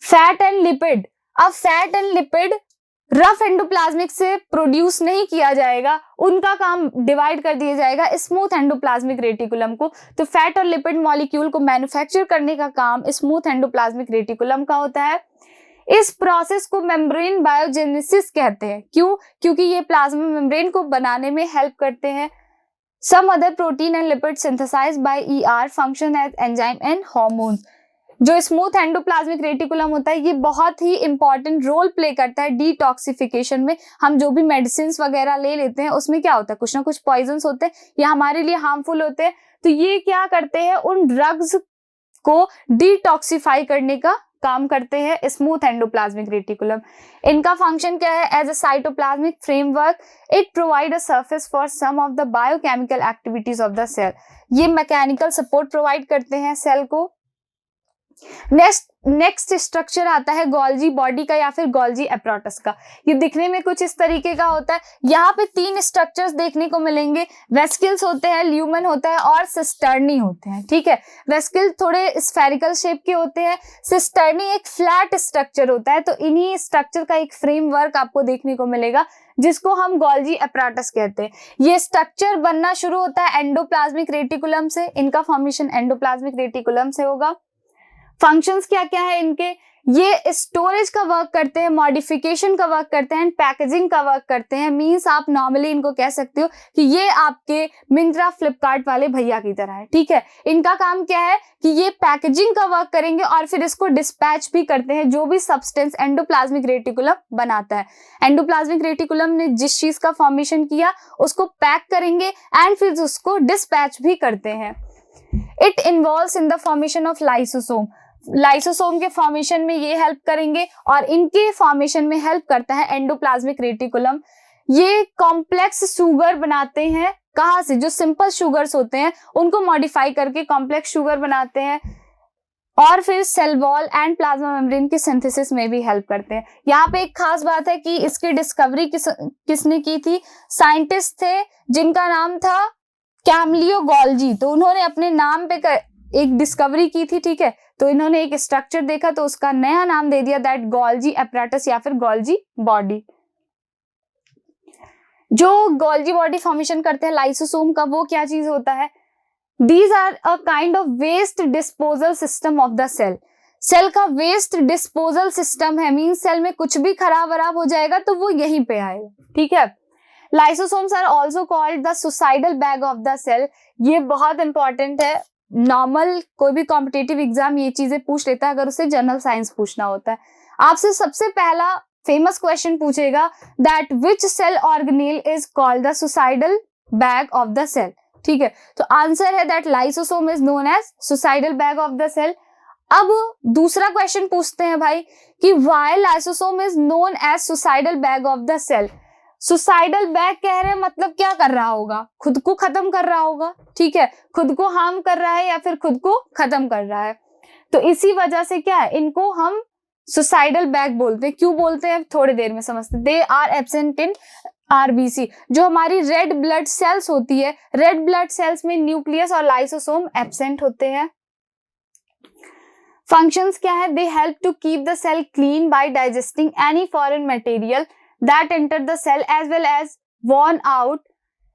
[SPEAKER 1] फैट एंड लिपिड, अब fat and lipid rough endoplasmic से प्रोड्यूस नहीं किया जाएगा, उनका काम डिवाइड कर दिया जाएगा स्मूथ एंडोप्लाज्मिक रेटिकुलम को। तो फैट और लिपिड मॉलिक्यूल को मैन्युफैक्चर करने का काम स्मूथ एंडोप्लाज्मिक रेटिकुलम का होता है। इस प्रोसेस को मेम्ब्रेन बायोजेनेसिस कहते हैं। क्यों? क्योंकि ये प्लाज्मा मेम्ब्रेन को बनाने में हेल्प करते हैं। Some other protein and lipid synthesised by ER function as enzyme and hormones. जो स्मूथ एंडोप्लाज्मिक रेटिकुलम होता है, ये बहुत ही इंपॉर्टेंट रोल प्ले करता है डिटॉक्सिफिकेशन में। हम जो भी मेडिसिन वगैरह ले लेते हैं उसमें क्या होता है, कुछ ना कुछ पॉइजन्स होते हैं या हमारे लिए हार्मफुल होते हैं, तो ये क्या करते हैं, उन ड्रग्स को डिटॉक्सिफाई करने का काम करते हैं स्मूथ एंडोप्लाज्मिक रेटिकुलम। इनका फंक्शन क्या है, as a cytoplasmic framework it provide a surface for some of the biochemical activities of the cell. ये मैकेनिकल सपोर्ट प्रोवाइड करते हैं सेल को। नेक्स्ट स्ट्रक्चर आता है गोल्जी बॉडी का या फिर गोल्जी एप्रोटस का। ये दिखने में कुछ इस तरीके का होता है। यहाँ पे 3 स्ट्रक्चर्स देखने को मिलेंगे, वेस्किल्स होते हैं, ल्यूमेन होता है और सिस्टर्नी होते हैं। ठीक है, वेस्किल थोड़े स्फेरिकल शेप के होते हैं, सिस्टर्नी एक फ्लैट स्ट्रक्चर होता है। तो इन्हीं स्ट्रक्चर का एक फ्रेमवर्क आपको देखने को मिलेगा जिसको हम गोल्जी एप्रोटस कहते हैं। ये स्ट्रक्चर बनना शुरू होता है एंडोप्लाज्मिक रेटिकुलम से, इनका फॉर्मेशन एंडोप्लाज्मिक रेटिकुलम से होगा। फंक्शंस क्या क्या है इनके, ये स्टोरेज का वर्क करते हैं, मॉडिफिकेशन का वर्क करते हैं, पैकेजिंग का वर्क करते हैं। मींस आप नॉर्मली इनको कह सकते हो कि ये आपके मिंत्रा फ्लिपकार्ट वाले भैया की तरह है। ठीक है, इनका काम क्या है कि ये पैकेजिंग का वर्क करेंगे और फिर इसको डिस्पैच भी करते हैं, जो भी सब्सटेंस एंडोप्लाज्मिक रेटिकुलम बनाता है। एंडोप्लाज्मिक रेटिकुलम ने जिस चीज का फॉर्मेशन किया उसको पैक करेंगे एंड फिर उसको डिस्पैच भी करते हैं। It involves in the formation of lysosome. Lysosome के फॉर्मेशन में ये हेल्प करेंगे और इनके फॉर्मेशन में हेल्प करता है एंडोप्लाज्मिक रेटिकुलम। ये कॉम्प्लेक्स शुगर बनाते हैं, कहाँ से, जो सिंपल शुगर्स होते हैं उनको मॉडिफाई करके कॉम्प्लेक्स शुगर बनाते हैं और फिर cell wall and plasma membrane की सिंथेसिस में भी हेल्प करते हैं। यहाँ पे एक खास बात है कि इसकी डिस्कवरी किसने की थी, साइंटिस्ट थे जिनका नाम था कैमलियो गोल्जी। तो उन्होंने अपने नाम पे एक डिस्कवरी की थी। ठीक है, तो इन्होंने एक स्ट्रक्चर देखा तो उसका नया नाम दे दिया दैट गोल्जी एप्रेटस या फिर गोल्जी बॉडी। जो गोल्जी बॉडी फॉर्मेशन करते हैं लाइसोसोम का, वो क्या चीज होता है, these are a kind of waste disposal system of the cell. Cell का वेस्ट डिस्पोजल सिस्टम है, मींस सेल में कुछ भी खराब वराब हो जाएगा तो वो यहीं पे आएगा। ठीक है, lysosomes are also called the suicidal bag of the cell. ये बहुत इंपॉर्टेंट है, नॉर्मल कोई भी कॉम्पिटिटिव एग्जाम ये चीजें पूछ लेता है अगर उसे जनरल साइंस पूछना होता है। आपसे सबसे पहला फेमस क्वेश्चन पूछेगा that which cell organelle is called the suicidal bag of the cell. ठीक है, तो आंसर है that lysosome is known as suicidal bag of the cell. अब दूसरा क्वेश्चन पूछते हैं भाई कि why lysosome is known as suicidal bag of the cell. Suicidal bag कह रहे हैं, मतलब क्या कर रहा होगा, खुद को खत्म कर रहा होगा। ठीक है, खुद को हार्म कर रहा है या फिर खुद को खत्म कर रहा है। तो इसी वजह से क्या है, इनको हम सुसाइडल बैग बोलते हैं। क्यों बोलते हैं थोड़ी देर में समझते हैं। They are absent in RBC, जो हमारी रेड ब्लड सेल्स होती है, रेड ब्लड सेल्स में न्यूक्लियस और लाइसोसोम एब्सेंट होते हैं। फंक्शंस क्या है, they help to keep the cell clean by digesting any foreign material that enter the cell as well as worn out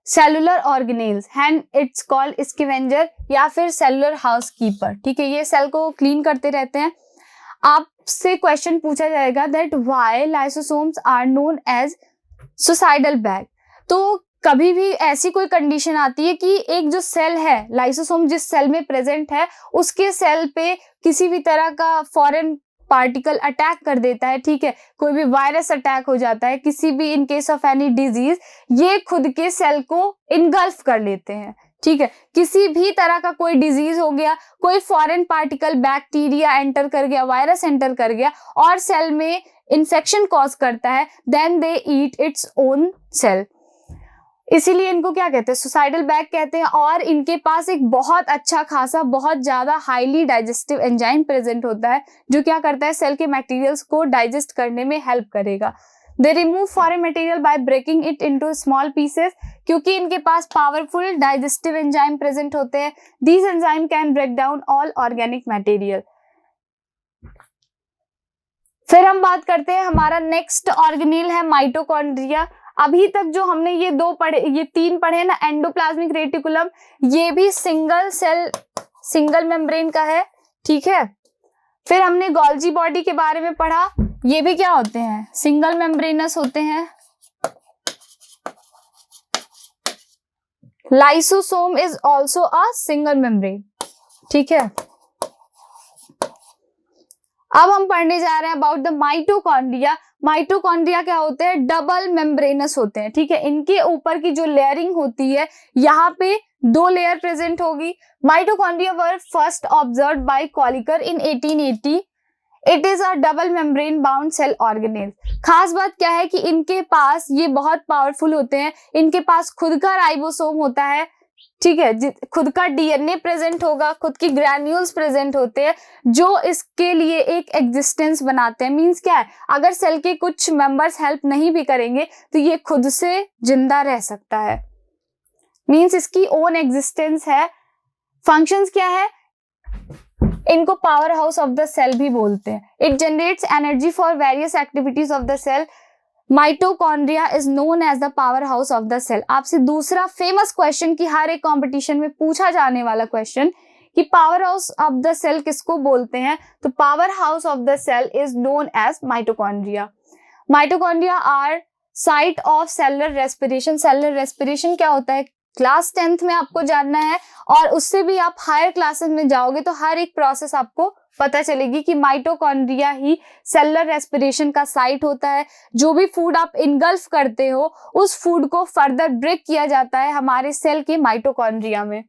[SPEAKER 1] cellular organelles, and it's called scavenger या फिर cellular housekeeper। ठीक है, ये cell को clean करते रहते हैं। आपसे क्वेश्चन पूछा जाएगा that why lysosomes are known as suicidal bag. तो कभी भी ऐसी कोई कंडीशन आती है कि एक जो सेल है, लाइसोसोम जिस सेल में प्रेजेंट है, उसके सेल पे किसी भी तरह का फॉरेन पार्टिकल अटैक कर देता है, ठीक है, कोई भी वायरस अटैक हो जाता है, किसी भी in case of any disease, ये खुद के सेल को इनगल्फ कर लेते हैं, ठीक है। किसी भी तरह का कोई डिजीज हो गया, कोई फॉरेन पार्टिकल, बैक्टीरिया एंटर कर गया, वायरस एंटर कर गया और सेल में इन्फेक्शन कॉज करता है, then they eat its own cell. इसीलिए इनको क्या कहते हैं, सुसाइडल बैग कहते हैं। और इनके पास एक बहुत अच्छा खासा, बहुत ज्यादा हाईली डाइजेस्टिव एंजाइम प्रेजेंट होता है, जो क्या करता है, सेल के मटेरियल्स को डाइजेस्ट करने में हेल्प करेगा। They remove foreign material by breaking it into small pieces, क्योंकि इनके पास पावरफुल डाइजेस्टिव एंजाइम प्रेजेंट होते हैं। These enzyme can break down all organic material. फिर हम बात करते हैं, हमारा नेक्स्ट ऑर्गेनेल है माइटोकॉन्ड्रिया। अभी तक जो हमने ये दो पढ़े, ये तीन पढ़े ना, एंडोप्लाज्मिक रेटिकुलम, ये भी सिंगल सेल, सिंगल मेम्ब्रेन का है, ठीक है। फिर हमने गोल्जी बॉडी के बारे में पढ़ा, ये भी क्या होते हैं, सिंगल मेम्ब्रेनस होते हैं। Lysosome is also a single membrane, ठीक है। अब हम पढ़ने जा रहे हैं अबाउट द माइटोकॉन्ड्रिया। माइटोकॉन्ड्रिया क्या होते हैं, डबल मेम्ब्रेनस होते हैं, ठीक है। इनके ऊपर की जो लेयरिंग होती है, यहाँ पे दो लेयर प्रेजेंट होगी। Mitochondria were first observed by Kolliker in 1880। It is a double membrane bound cell organelle. खास बात क्या है कि इनके पास, ये बहुत पावरफुल होते हैं, इनके पास खुद का राइबोसोम होता है, ठीक है, खुद का डीएनए प्रेजेंट होगा, खुद की ग्रैन्यूल्स प्रेजेंट होते हैं, जो इसके लिए एक एग्जिस्टेंस बनाते हैं। मींस क्या है, अगर सेल के कुछ मेंबर्स हेल्प नहीं भी करेंगे तो ये खुद से जिंदा रह सकता है, मींस इसकी ओन एग्जिस्टेंस है। फंक्शंस क्या है, इनको power house of the cell भी बोलते हैं। It generates energy for various activities of the cell. Mitochondria is known as the power house of the cell. आपसे दूसरा फेमस क्वेश्चन की हर एक कंपटीशन में पूछा जाने वाला क्वेश्चन कि power house of the cell किसको बोलते हैं, तो power house of the cell is known as mitochondria. Mitochondria are site of cellular respiration. Cellular respiration क्या होता है, क्लास 10th में आपको जानना है, और उससे भी आप हायर क्लासेस में जाओगे तो हर एक प्रोसेस आपको पता चलेगी कि माइटोकॉन्ड्रिया ही सेलुलर रेस्पिरेशन का साइट होता है। जो भी फूड आप इनगल्फ करते हो, उस फूड को फर्दर ब्रेक किया जाता है हमारे सेल के माइटोकॉन्ड्रिया में।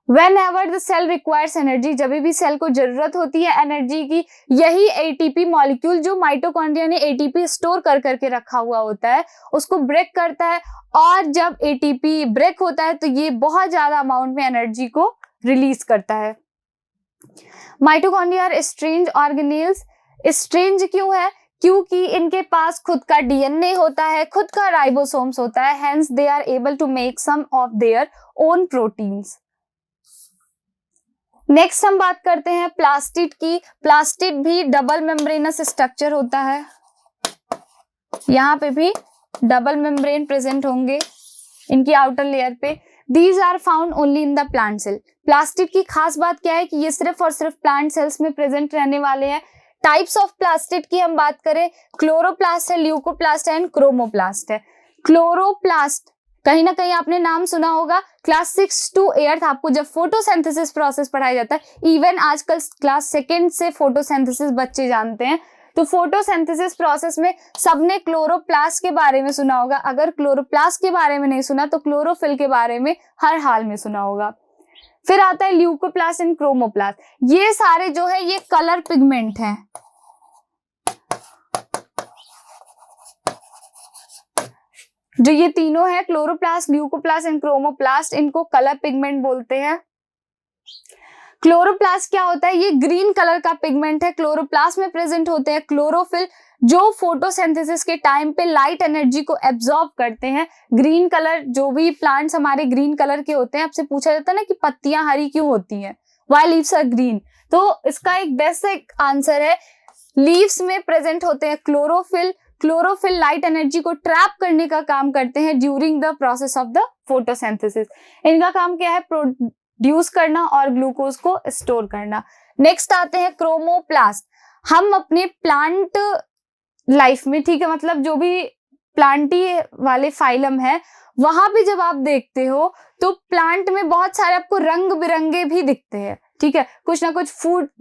[SPEAKER 1] Whenever the cell requires energy, जब भी सेल को जरूरत होती है एनर्जी की, यही एटीपी मॉलिक्यूल जो माइटोकॉन्ड्रिया ने एटीपी स्टोर कर करके रखा हुआ होता है, उसको ब्रेक करता है, और जब एटीपी ब्रेक होता है तो ये बहुत ज्यादा अमाउंट में एनर्जी को रिलीज करता है। Mitochondria are strange organelles. Strange क्यों है, क्योंकि इनके पास खुद का डीएनए होता है, खुद का राइबोसोम्स होता है, hence they are able to make some of their own proteins. Next हम बात करते हैं प्लास्टिड की। प्लास्टिड भी डबल मेम्ब्रेनस स्ट्रक्चर होता है, यहाँ पे भी डबल मेम्ब्रेन प्रेजेंट होंगे इनकी आउटर लेयर पे। These are found only in the plant cell. Plastid की खास बात क्या है कि ये सिर्फ और सिर्फ प्लांट सेल्स में प्रेजेंट रहने वाले हैं। टाइप्स ऑफ प्लास्टिड की हम बात करें, क्लोरोप्लास्ट है, ल्यूकोप्लास्ट है एंड क्रोमोप्लास्ट है। क्लोरोप्लास्ट कहीं ना कहीं आपने नाम सुना होगा, क्लास 6 to 8 आपको जब फोटोसिंथेसिस प्रोसेस पढ़ाया जाता है, इवन आजकल क्लास 2 से फोटोसिंथेसिस बच्चे जानते हैं, तो फोटोसिंथेसिस प्रोसेस में सबने क्लोरोप्लास्ट के बारे में सुना होगा। अगर क्लोरोप्लास्ट के बारे में नहीं सुना तो क्लोरोफिल के बारे में हर हाल में सुना होगा। फिर आता है ल्यूकोप्लास्ट एंड क्रोमोप्लास्ट। ये सारे जो है ये कलर पिगमेंट हैं। जो ये तीनों है, क्लोरोप्लास्ट, ल्यूकोप्लास्ट एंड क्रोमोप्लास्ट, इनको कलर पिगमेंट बोलते हैं। क्लोरोप्लास्ट क्या होता है, ये ग्रीन कलर का पिगमेंट है। क्लोरोप्लास्ट में प्रेजेंट होते हैं क्लोरोफिल, जो फोटोसिंथेसिस के टाइम पे लाइट एनर्जी को एब्जॉर्ब करते हैं। ग्रीन कलर, जो भी प्लांट्स हमारे ग्रीन कलर के होते हैं, आपसे पूछा जाता है ना कि पत्तियां हरी क्यों होती हैं, व्हाई लीव्स आर ग्रीन, तो इसका एक बेसिक आंसर है, लीव्स में प्रेजेंट होते हैं क्लोरोफिल। क्लोरोफिल लाइट एनर्जी को ट्रैप करने का काम करते हैं during the process of the photosynthesis. इनका काम क्या है, प्रोड्यूस करना और ग्लूकोज को स्टोर करना। नेक्स्ट आते हैं क्रोमोप्लास्ट। हम अपने प्लांट लाइफ में, ठीक है, मतलब जो भी प्लांटी वाले फाइलम है, वहां पे जब आप देखते हो तो प्लांट में बहुत सारे आपको रंग बिरंगे भी दिखते हैं, ठीक है। कुछ ना कुछ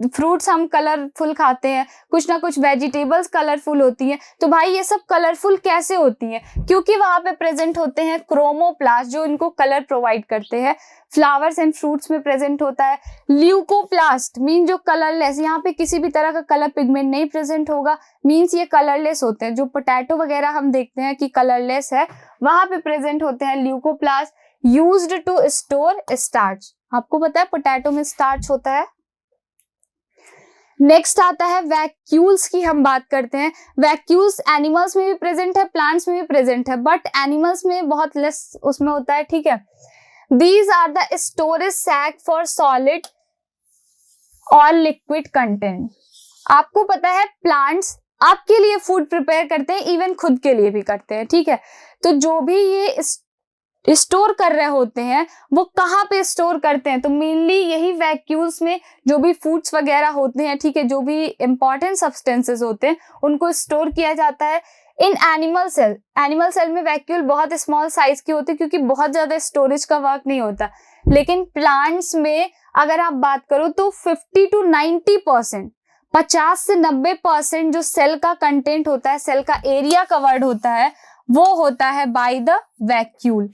[SPEAKER 1] फ्रूट्स हम कलरफुल खाते हैं, कुछ ना कुछ वेजिटेबल्स कलरफुल होती हैं। तो भाई ये सब कलरफुल कैसे होती हैं? क्योंकि वहां पे प्रेजेंट होते हैं क्रोमोप्लास्ट जो इनको कलर प्रोवाइड करते हैं। फ्लावर्स एंड फ्रूट्स में प्रेजेंट होता है ल्यूकोप्लास्ट, मीन जो कलरलेस, यहाँ पे किसी भी तरह का कलर पिगमेंट नहीं प्रेजेंट होगा, मीन्स ये कलरलेस होते हैं। जो पोटैटो वगैरह हम देखते हैं कि कलरलेस है, वहां पे प्रेजेंट होते हैं leucoplast used to store starch. आपको पता है पोटैटो में स्टार्च होता है। नेक्स्ट आता है वैक्यूल्स की हम बात करते हैं। वैक्यूल्स एनिमल्स में भी प्रेजेंट है, प्लांट्स में भी प्रेजेंट है, बट एनिमल्स में बहुत लेस उसमें होता है, ठीक है। These are the storage sac for solid और liquid content। आपको पता है प्लांट्स आपके लिए फूड प्रिपेयर करते हैं, इवन खुद के लिए भी करते हैं, ठीक है। तो जो भी ये स्टोर कर रहे होते हैं वो कहाँ पे स्टोर करते हैं? तो मेनली यही वैक्यूल्स में जो भी फूड्स वगैरह होते हैं, ठीक है, जो भी इंपॉर्टेंट सब्सटेंसेस होते हैं उनको स्टोर किया जाता है in animal cell. Animal cell में वैक्यूल बहुत स्मॉल साइज की होती है क्योंकि बहुत ज्यादा स्टोरेज का वर्क नहीं होता। लेकिन प्लांट्स में अगर आप बात करो तो 50 to 90%, 50 से 90% जो सेल का कंटेंट होता है, सेल का एरिया कवर्ड होता है, वो होता है by the vacuole.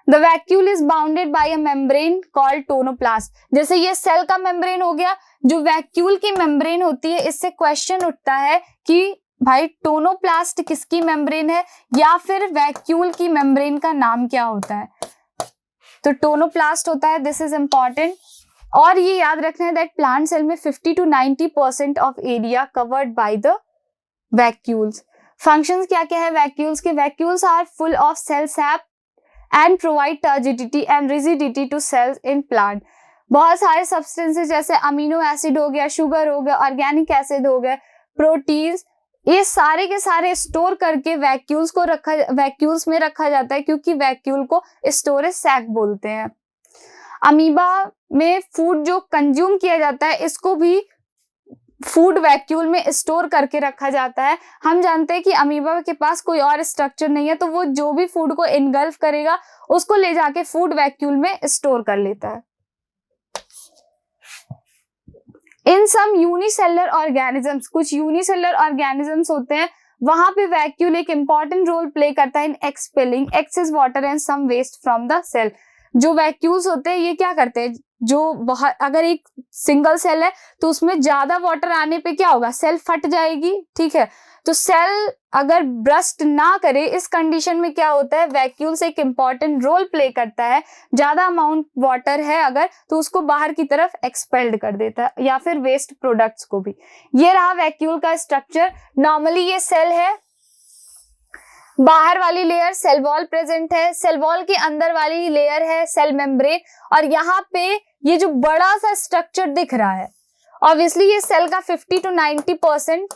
[SPEAKER 1] The vacuole is bounded by a membrane called tonoplast. जैसे ये सेल का मेम्ब्रेन हो गया, जो वैक्यूल की मेम्ब्रेन होती है, इससे क्वेश्चन उठता है कि भाई टोनोप्लास्ट किसकी मेम्ब्रेन है या फिर वैक्यूल की मेम्ब्रेन का नाम क्या होता है? तो टोनोप्लास्ट होता है, दिस इज इंपॉर्टेंट। और ये याद रखना है दैट प्लांट सेल में 50 to 90% of area covered by the vacuoles. Functions क्या क्या है वैक्यूल्स के? Vacuoles are full of cell sap and provide turgidity and rigidity to cells in plant. बहुत सारे सब्सटेंसेस जैसे अमीनो एसिड हो गया, शुगर हो गया, ऑर्गेनिक एसिड हो गया, प्रोटीन्स, ये सारे के सारे स्टोर करके वैक्यूल्स में रखा जाता है क्योंकि वैक्यूल को स्टोरेज सैक बोलते हैं। अमीबा में फूड जो कंज्यूम किया जाता है इसको भी फूड वैक्यूल में स्टोर करके रखा जाता है। हम जानते हैं कि अमीबा के पास कोई और स्ट्रक्चर नहीं है, तो वो जो भी फूड को इनगल्फ करेगा उसको ले जाके फूड वैक्यूल में स्टोर कर लेता है। इन सम यूनिसेलुलर ऑर्गेनिजम्स, कुछ यूनिसेलुलर ऑर्गेनिजम्स होते हैं, वहां पे वैक्यूल एक इंपॉर्टेंट रोल प्ले करता है in expelling excess water and some waste from the cell. जो वैक्यूल्स होते हैं ये क्या करते हैं, जो बहुत, अगर एक सिंगल सेल है तो उसमें ज्यादा वाटर आने पे क्या होगा, सेल फट जाएगी, ठीक है। तो सेल अगर ब्रस्ट ना करे, इस कंडीशन में क्या होता है, वैक्यूल से एक इंपॉर्टेंट रोल प्ले करता है। ज्यादा अमाउंट वाटर है अगर, तो उसको बाहर की तरफ एक्सपेल्ड कर देता है या फिर वेस्ट प्रोडक्ट्स को भी। ये रहा वैक्यूल का स्ट्रक्चर। नॉर्मली ये सेल है, बाहर वाली लेयर सेल वॉल प्रेजेंट है, सेल वॉल के अंदर वाली लेयर है सेल मेम्ब्रेन, और यहाँ पे ये जो बड़ा सा स्ट्रक्चर दिख रहा है, ऑब्वियसली ये सेल का 50 to 90%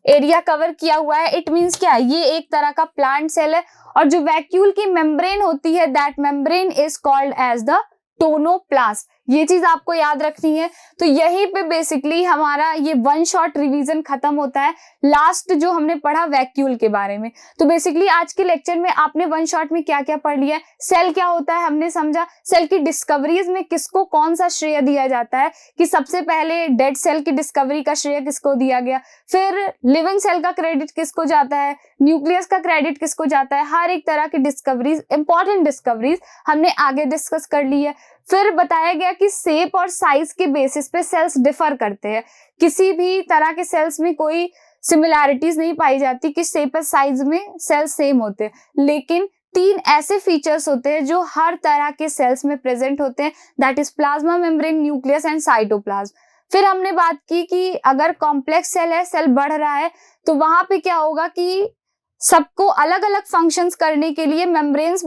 [SPEAKER 1] एरिया कवर किया हुआ है। इट मींस क्या है, ये एक तरह का प्लांट सेल है। और जो वैक्यूल की मेम्ब्रेन होती है, that membrane is called as the tonoplast. ये चीज आपको याद रखनी है। तो यहीं पे बेसिकली हमारा ये वन शॉट रिवीजन खत्म होता है, लास्ट जो हमने पढ़ा वैक्यूल के बारे में। तो बेसिकली आज के लेक्चर में आपने वन शॉट में क्या क्या पढ़ लिया, सेल क्या होता है हमने समझा, सेल की डिस्कवरीज में किसको कौन सा श्रेय दिया जाता है, कि सबसे पहले डेड सेल की डिस्कवरी का श्रेय किसको दिया गया, फिर लिविंग सेल का क्रेडिट किसको जाता है, न्यूक्लियस का क्रेडिट किसको जाता है। हर एक तरह की डिस्कवरीज, इंपॉर्टेंट डिस्कवरीज हमने आगे डिस्कस कर ली है। फिर बताया गया कि शेप और साइज के बेसिस पे सेल्स डिफर करते हैं, किसी भी तरह के सेल्स में कोई सिमिलैरिटीज नहीं पाई जाती कि शेप और साइज में सेल्स सेम होते हैं, लेकिन 3 ऐसे फीचर्स होते हैं जो हर तरह के सेल्स में प्रेजेंट होते हैं, that is plasma membrane, nucleus and cytoplasm. फिर हमने बात की कि अगर कॉम्प्लेक्स सेल है, सेल बढ़ रहा है, तो वहां पे क्या होगा कि सबको अलग अलग फंक्शंस करने के लिए मेम्ब्रेन्स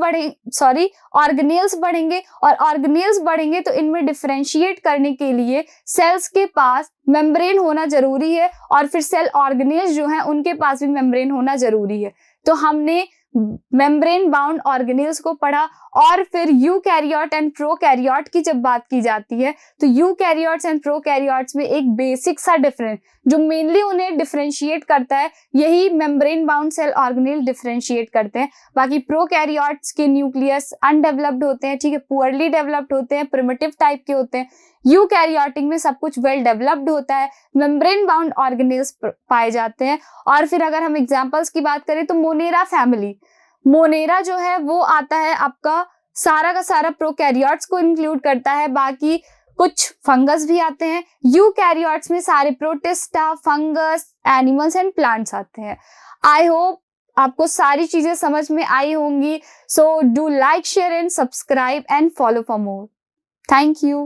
[SPEAKER 1] ऑर्गेनेल्स बढ़ेंगे, और ऑर्गेनेल्स बढ़ेंगे तो इनमें डिफरेंशिएट करने के लिए सेल्स के पास मेम्ब्रेन होना जरूरी है, और फिर सेल ऑर्गेनेल्स जो हैं उनके पास भी मेम्ब्रेन होना जरूरी है। तो हमने मेम्ब्रेन बाउंड ऑर्गेनेल्स को पढ़ा। और फिर यूकैरियोट एंड प्रोकैरियोट की जब बात की जाती है, तो यूकैरियोट्स एंड प्रोकैरियोट्स में एक बेसिक सा डिफरेंस, जो मेनली उन्हें डिफरेंशिएट करता है, यही membrane bound cell organelle differentiate करते हैं। बाकी प्रोकैरियोट्स के न्यूक्लियस अनडेवलप्ड होते हैं, ठीक है, पुअरली डेवलप्ड होते हैं, प्रिमिटिव टाइप के होते हैं। यूकैरियोटिक में सब कुछ वेल डेवलप्ड होता है, मेम्ब्रेन बाउंड ऑर्गेनेल्स पाए जाते हैं। और फिर अगर हम एग्जांपल्स की बात करें तो मोनेरा फैमिली, मोनेरा जो है वो आता है आपका सारा का सारा प्रोकैरियोट्स को इंक्लूड करता है, बाकी कुछ फंगस भी आते हैं। यूकैरियोट्स में सारे protista, fungus, animals and plants आते हैं। आई होप आपको सारी चीजें समझ में आई होंगी। So do like, share and subscribe and follow for more. Thank you.